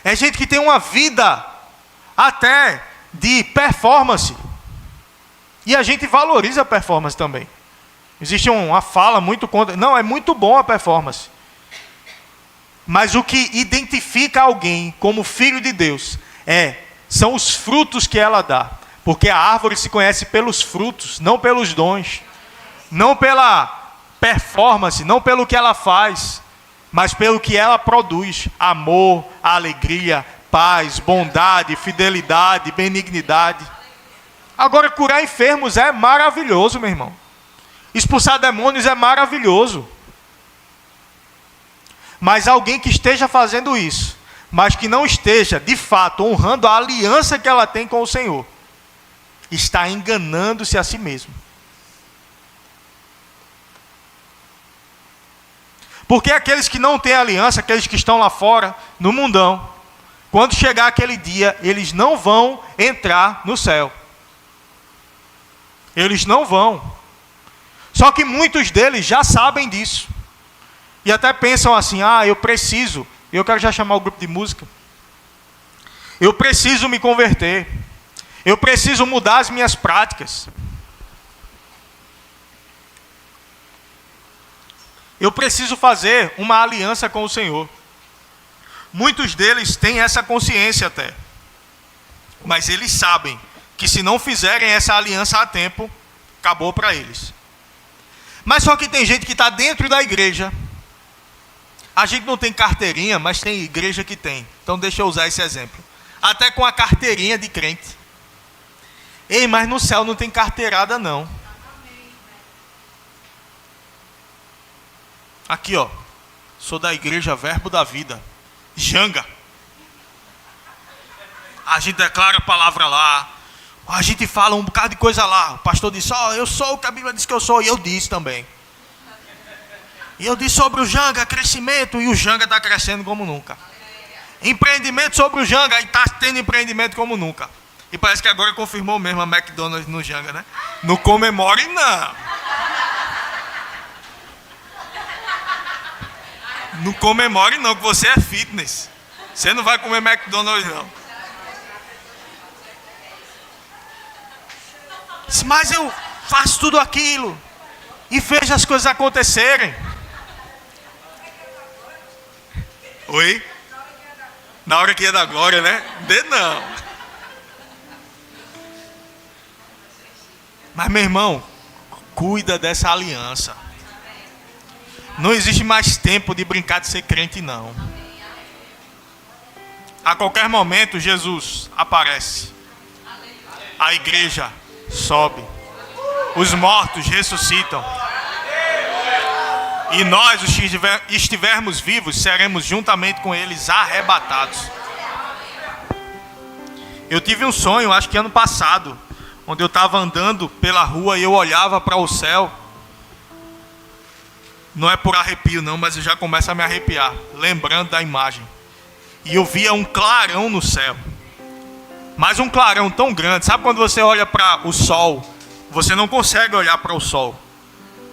É gente que tem uma vida até de performance. E a gente valoriza a performance também. Existe uma fala muito contra... Não, é muito bom a performance. Mas o que identifica alguém como filho de Deus são os frutos que ela dá. Porque a árvore se conhece pelos frutos, não pelos dons. Não pela performance, não pelo que ela faz, mas pelo que ela produz. Amor, alegria, paz, bondade, fidelidade, benignidade. Agora, curar enfermos é maravilhoso, meu irmão. Expulsar demônios é maravilhoso. Mas alguém que esteja fazendo isso, mas que não esteja, de fato, honrando a aliança que ela tem com o Senhor, está enganando-se a si mesmo. Porque aqueles que não têm aliança, aqueles que estão lá fora, no mundão, quando chegar aquele dia, eles não vão entrar no céu. Eles não vão. Só que muitos deles já sabem disso. E até pensam assim: eu preciso. Eu quero já chamar o grupo de música. Eu preciso me converter. Eu preciso mudar as minhas práticas. Eu preciso fazer uma aliança com o Senhor. Muitos deles têm essa consciência até. Mas eles sabem que se não fizerem essa aliança a tempo, acabou para eles. Mas só que tem gente que está dentro da igreja. A gente não tem carteirinha, mas tem igreja que tem. Então deixa eu usar esse exemplo. Até com a carteirinha de crente. Ei, mas no céu não tem carteirada não. Aqui ó, sou da igreja Verbo da Vida, Janga. A gente declara a palavra lá. A gente fala um bocado de coisa lá. O pastor disse, eu sou o que a Bíblia diz que eu sou. E eu disse também. E eu disse sobre o Janga, crescimento. E o Janga está crescendo como nunca. Empreendimento sobre o Janga. E está tendo empreendimento como nunca. E parece que agora confirmou mesmo a McDonald's no Janga, né? Não comemore, não. Não comemore, não, que você é fitness. Você não vai comer McDonald's, não. Mas eu faço tudo aquilo. E vejo as coisas acontecerem. Oi? Na hora que ia dar glória, né? Não. Mas, meu irmão, cuida dessa aliança. Não existe mais tempo de brincar de ser crente, não. A qualquer momento, Jesus aparece. A igreja sobe. Os mortos ressuscitam. E nós, os que estivermos vivos, seremos juntamente com eles arrebatados. Eu tive um sonho, acho que ano passado, onde eu estava andando pela rua e eu olhava para o céu. Não é por arrepio não, mas eu já começo a me arrepiar, lembrando da imagem. E eu via um clarão no céu. Mas um clarão tão grande. Sabe quando você olha para o sol, você não consegue olhar para o sol,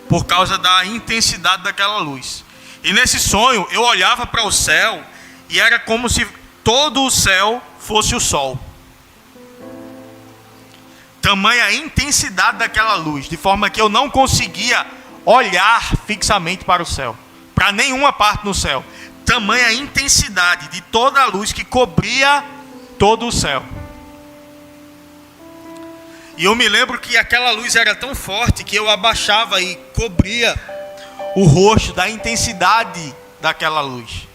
por causa da intensidade daquela luz. E nesse sonho, eu olhava para o céu, e era como se todo o céu fosse o sol. Tamanha intensidade daquela luz, de forma que eu não conseguia olhar fixamente para o céu, para nenhuma parte no céu. Tamanha intensidade de toda a luz que cobria todo o céu. E eu me lembro que aquela luz era tão forte que eu abaixava e cobria o rosto da intensidade daquela luz.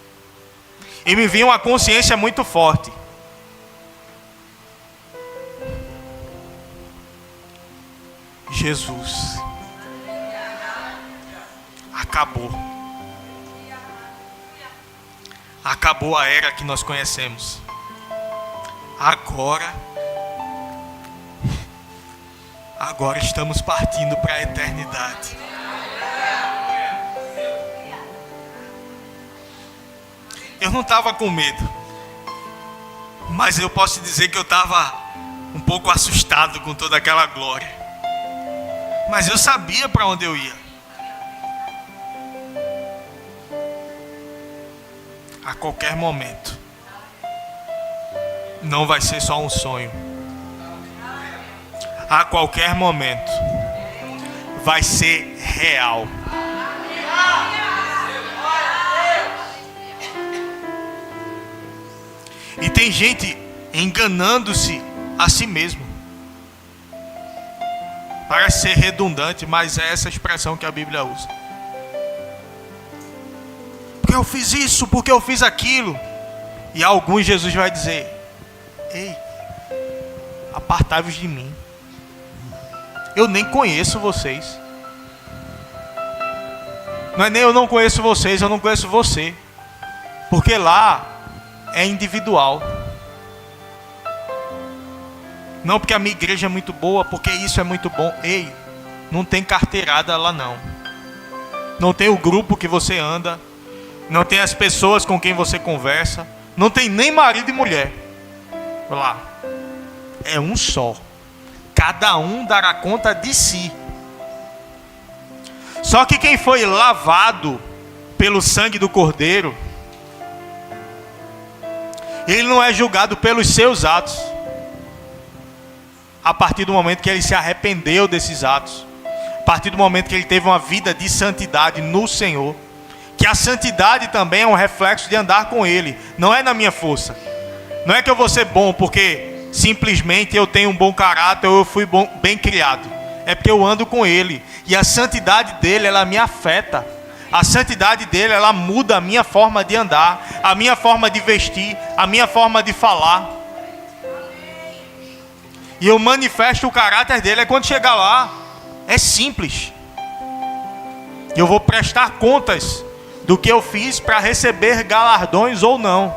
E me vinha uma consciência muito forte. Jesus acabou. Acabou a era que nós conhecemos. Agora estamos partindo para a eternidade. Eu não estava com medo, mas eu posso dizer que eu estava um pouco assustado com toda aquela glória. Mas eu sabia para onde eu ia. A qualquer momento. Não vai ser só um sonho. A qualquer momento. Vai ser real. E tem gente enganando-se a si mesmo. Parece ser redundante, mas é essa expressão que a Bíblia usa. Porque eu fiz isso, porque eu fiz aquilo. E a alguns Jesus vai dizer: ei, apartai-vos de mim. Eu nem conheço vocês. Não é nem eu não conheço vocês, eu não conheço você. Porque lá é individual. Não porque a minha igreja é muito boa, porque isso é muito bom. Ei, não tem carteirada lá não. Não tem o grupo que você anda. Não tem as pessoas com quem você conversa. Não tem nem marido e mulher lá. É um só. Cada um dará conta de si. Só que quem foi lavado pelo sangue do Cordeiro, ele não é julgado pelos seus atos. A partir do momento que ele se arrependeu desses atos. A partir do momento que ele teve uma vida de santidade no Senhor. Que a santidade também é um reflexo de andar com Ele. Não é na minha força. Não é que eu vou ser bom porque simplesmente eu tenho um bom caráter ou eu fui bem criado. É porque eu ando com Ele. E a santidade dele, ela me afeta. A santidade dele, ela muda a minha forma de andar, a minha forma de vestir, a minha forma de falar. E eu manifesto o caráter dele. É quando chegar lá, é simples. Eu vou prestar contas do que eu fiz para receber galardões ou não,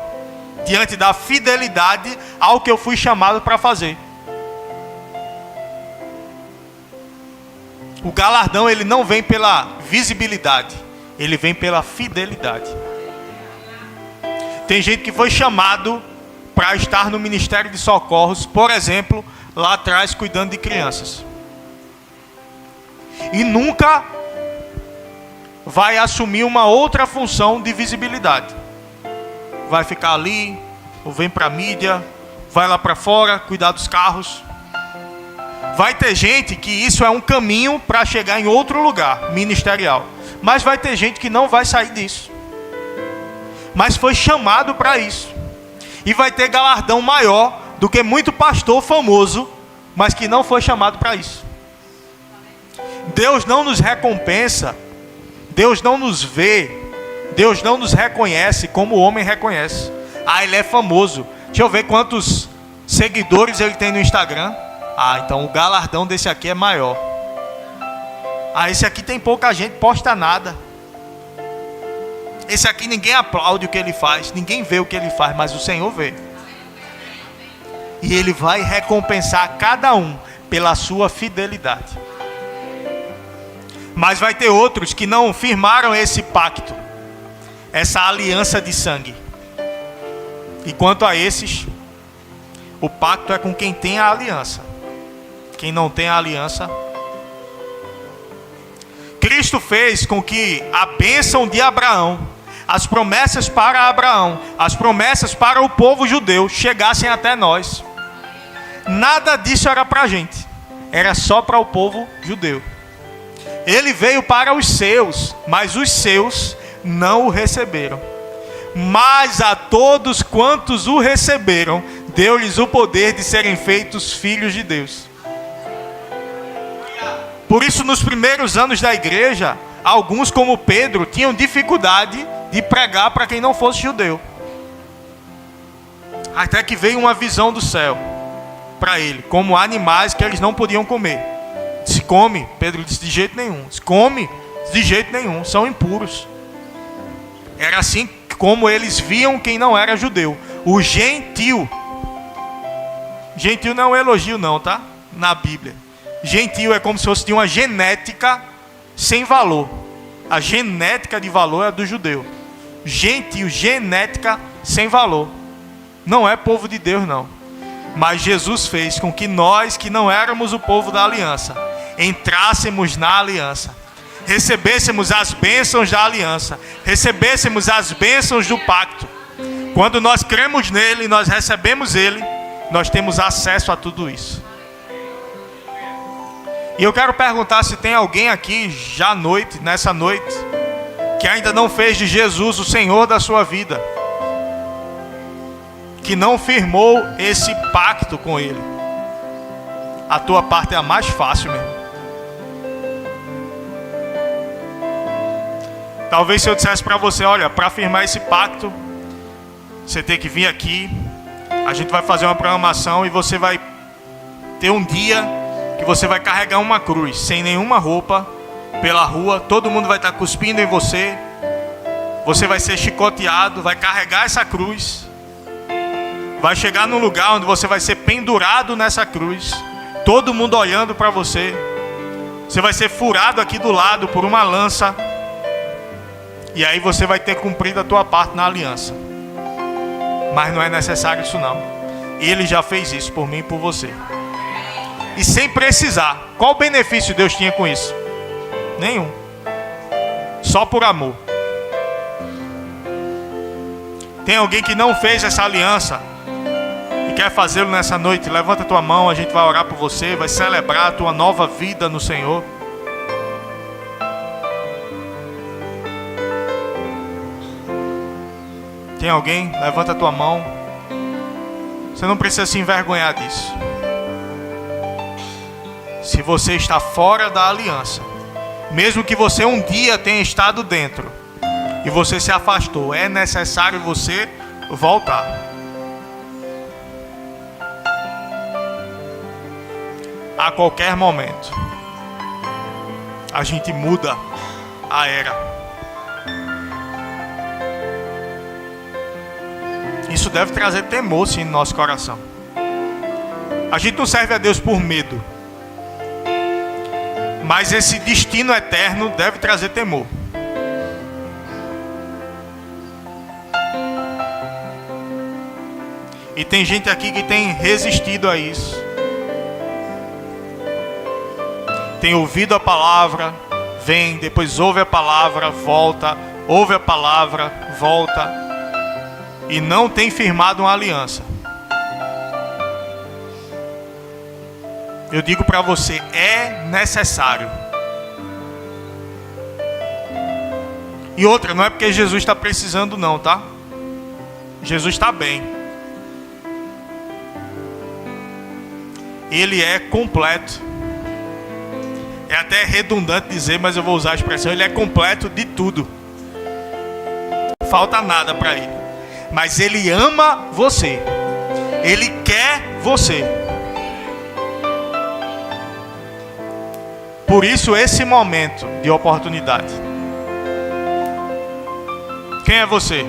diante da fidelidade ao que eu fui chamado para fazer. O galardão, ele não vem pela visibilidade, ele vem pela fidelidade. Tem gente que foi chamado para estar no Ministério de Socorros, por exemplo, lá atrás cuidando de crianças, e nunca vai assumir uma outra função de visibilidade. Vai ficar ali, ou vem para a mídia, vai lá para fora, cuidar dos carros. Vai ter gente que isso é um caminho para chegar em outro lugar, ministerial. Mas vai ter gente que não vai sair disso. Mas foi chamado para isso. E vai ter galardão maior do que muito pastor famoso, mas que não foi chamado para isso. Deus não nos recompensa, Deus não nos vê, Deus não nos reconhece como o homem reconhece. Ah, ele é famoso. Deixa eu ver quantos seguidores ele tem no Instagram. Ah, então o galardão desse aqui é maior. Ah, esse aqui tem pouca gente, posta nada. Esse aqui ninguém aplaude o que ele faz, ninguém vê o que ele faz, mas o Senhor vê. E Ele vai recompensar cada um pela sua fidelidade. Mas vai ter outros que não firmaram esse pacto, essa aliança de sangue. E quanto a esses, o pacto é com quem tem a aliança. Quem não tem a aliança, Cristo fez com que a bênção de Abraão, as promessas para Abraão, as promessas para o povo judeu chegassem até nós. Nada disso era para a gente, era só para o povo judeu. Ele veio para os seus, mas os seus não o receberam. Mas a todos quantos o receberam, deu-lhes o poder de serem feitos filhos de Deus. Por isso, nos primeiros anos da igreja, alguns, como Pedro, tinham dificuldade de pregar para quem não fosse judeu. Até que veio uma visão do céu para ele, como animais que eles não podiam comer. Se come, Pedro disse, de jeito nenhum. Se come, de jeito nenhum, são impuros. Era assim como eles viam quem não era judeu. O gentil. Gentil não é um elogio não, tá? Na Bíblia. Gentil é como se fosse de uma genética sem valor. A genética de valor é do judeu. Gentil, genética sem valor. Não é povo de Deus não. Mas Jesus fez com que nós, que não éramos o povo da aliança, entrássemos na aliança, recebêssemos as bênçãos da aliança, recebêssemos as bênçãos do pacto. Quando nós cremos nele, nós recebemos ele, nós temos acesso a tudo isso. E eu quero perguntar se tem alguém aqui, já nessa noite, que ainda não fez de Jesus o Senhor da sua vida, que não firmou esse pacto com Ele. A tua parte é a mais fácil mesmo. Talvez se eu dissesse para você, olha, para firmar esse pacto, você tem que vir aqui, a gente vai fazer uma programação e você vai ter um dia que você vai carregar uma cruz, sem nenhuma roupa, pela rua, todo mundo vai estar cuspindo em você, você vai ser chicoteado, vai carregar essa cruz, vai chegar num lugar onde você vai ser pendurado nessa cruz, todo mundo olhando para você, você vai ser furado aqui do lado por uma lança, e aí você vai ter cumprido a tua parte na aliança. Mas não é necessário isso não. Ele já fez isso por mim e por você. E sem precisar. Qual benefício Deus tinha com isso? Nenhum. Só por amor. Tem alguém que não fez essa aliança e quer fazê-lo nessa noite? Levanta a tua mão, a gente vai orar por você, vai celebrar a tua nova vida no Senhor. Tem alguém? Levanta a tua mão. Você não precisa se envergonhar disso. Se você está fora da aliança, mesmo que você um dia tenha estado dentro e você se afastou, é necessário você voltar. A qualquer momento a gente muda a era. Isso deve trazer temor, sim, no nosso coração. A gente não serve a Deus por medo, mas esse destino eterno deve trazer temor. E tem gente aqui que tem resistido a isso. Tem ouvido a palavra, vem, depois ouve a palavra, volta, ouve a palavra, volta, e não tem firmado uma aliança. Eu digo para você, é necessário. E outra, não é porque Jesus está precisando não, tá? Jesus está bem. Ele é completo. É até redundante dizer, mas eu vou usar a expressão, ele é completo de tudo. Falta nada para ele. Mas ele ama você. Ele quer você. Por isso esse momento de oportunidade. Quem é você?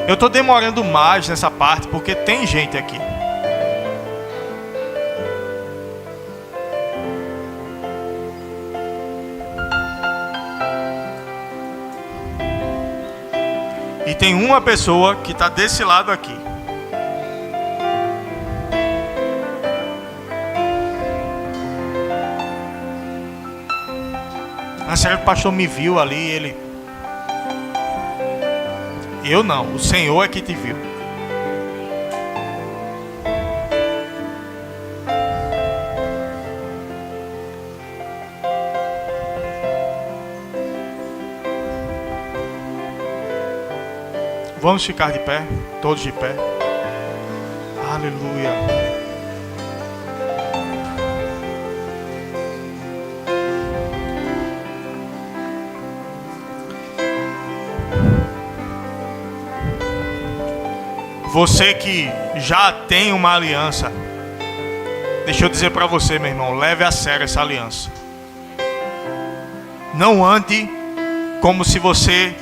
Eu estou demorando mais nessa parte porque tem gente aqui. E tem uma pessoa que está desse lado aqui. Ah, será que o pastor me viu ali? Ele... Eu não, o Senhor é que te viu. Vamos ficar de pé, todos de pé. Aleluia. Você que já tem uma aliança, deixa eu dizer para você, meu irmão, leve a sério essa aliança. Não ande como se você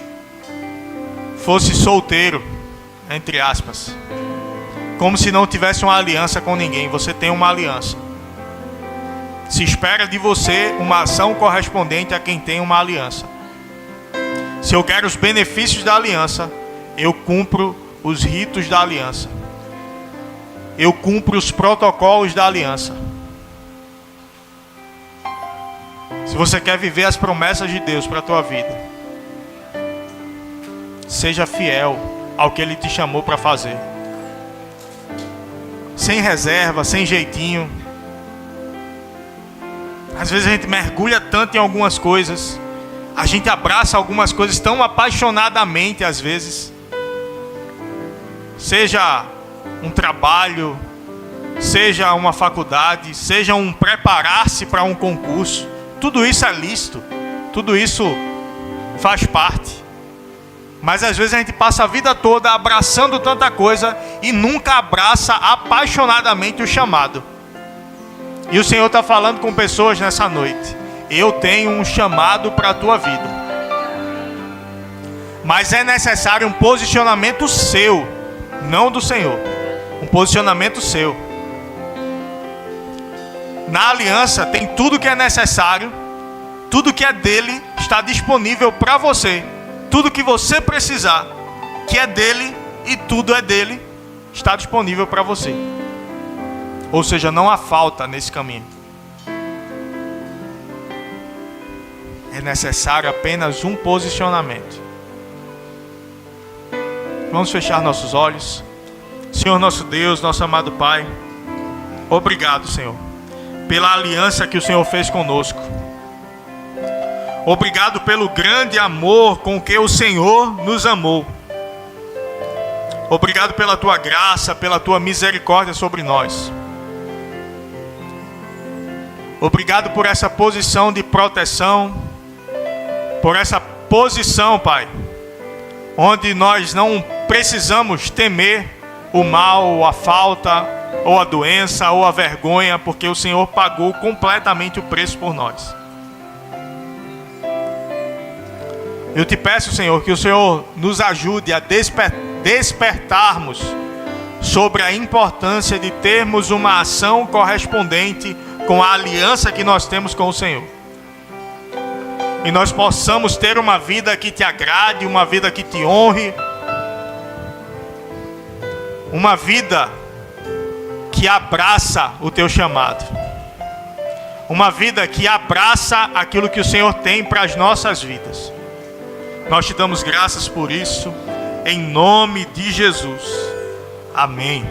fosse solteiro, entre aspas, como se não tivesse uma aliança com ninguém. Você tem uma aliança. Se espera de você uma ação correspondente a quem tem uma aliança. Se eu quero os benefícios da aliança, eu cumpro os ritos da aliança. Eu cumpro os protocolos da aliança. Se você quer viver as promessas de Deus para a tua vida, seja fiel ao que Ele te chamou para fazer. Sem reserva, sem jeitinho. Às vezes a gente mergulha tanto em algumas coisas. A gente abraça algumas coisas tão apaixonadamente às vezes. Seja um trabalho, seja uma faculdade, seja um preparar-se para um concurso. Tudo isso é lícito. Tudo isso faz parte. Mas às vezes a gente passa a vida toda abraçando tanta coisa e nunca abraça apaixonadamente o chamado. E o Senhor está falando com pessoas nessa noite. Eu tenho um chamado para a tua vida. Mas é necessário um posicionamento seu, não do Senhor. Um posicionamento seu. Na aliança tem tudo que é necessário. Tudo que é dele está disponível para você. Tudo que você precisar, que é dele e tudo é dele, está disponível para você. Ou seja, não há falta nesse caminho. É necessário apenas um posicionamento. Vamos fechar nossos olhos. Senhor nosso Deus, nosso amado Pai, obrigado, Senhor, pela aliança que o Senhor fez conosco. Obrigado pelo grande amor com que o Senhor nos amou. Obrigado pela tua graça, pela tua misericórdia sobre nós. Obrigado por essa posição de proteção, por essa posição, Pai, onde nós não precisamos temer o mal, ou a falta, ou a doença, ou a vergonha, porque o Senhor pagou completamente o preço por nós. Eu te peço, Senhor, que o Senhor nos ajude a despertarmos sobre a importância de termos uma ação correspondente com a aliança que nós temos com o Senhor. E nós possamos ter uma vida que te agrade, uma vida que te honre, uma vida que abraça o teu chamado, uma vida que abraça aquilo que o Senhor tem para as nossas vidas. Nós te damos graças por isso, em nome de Jesus. Amém.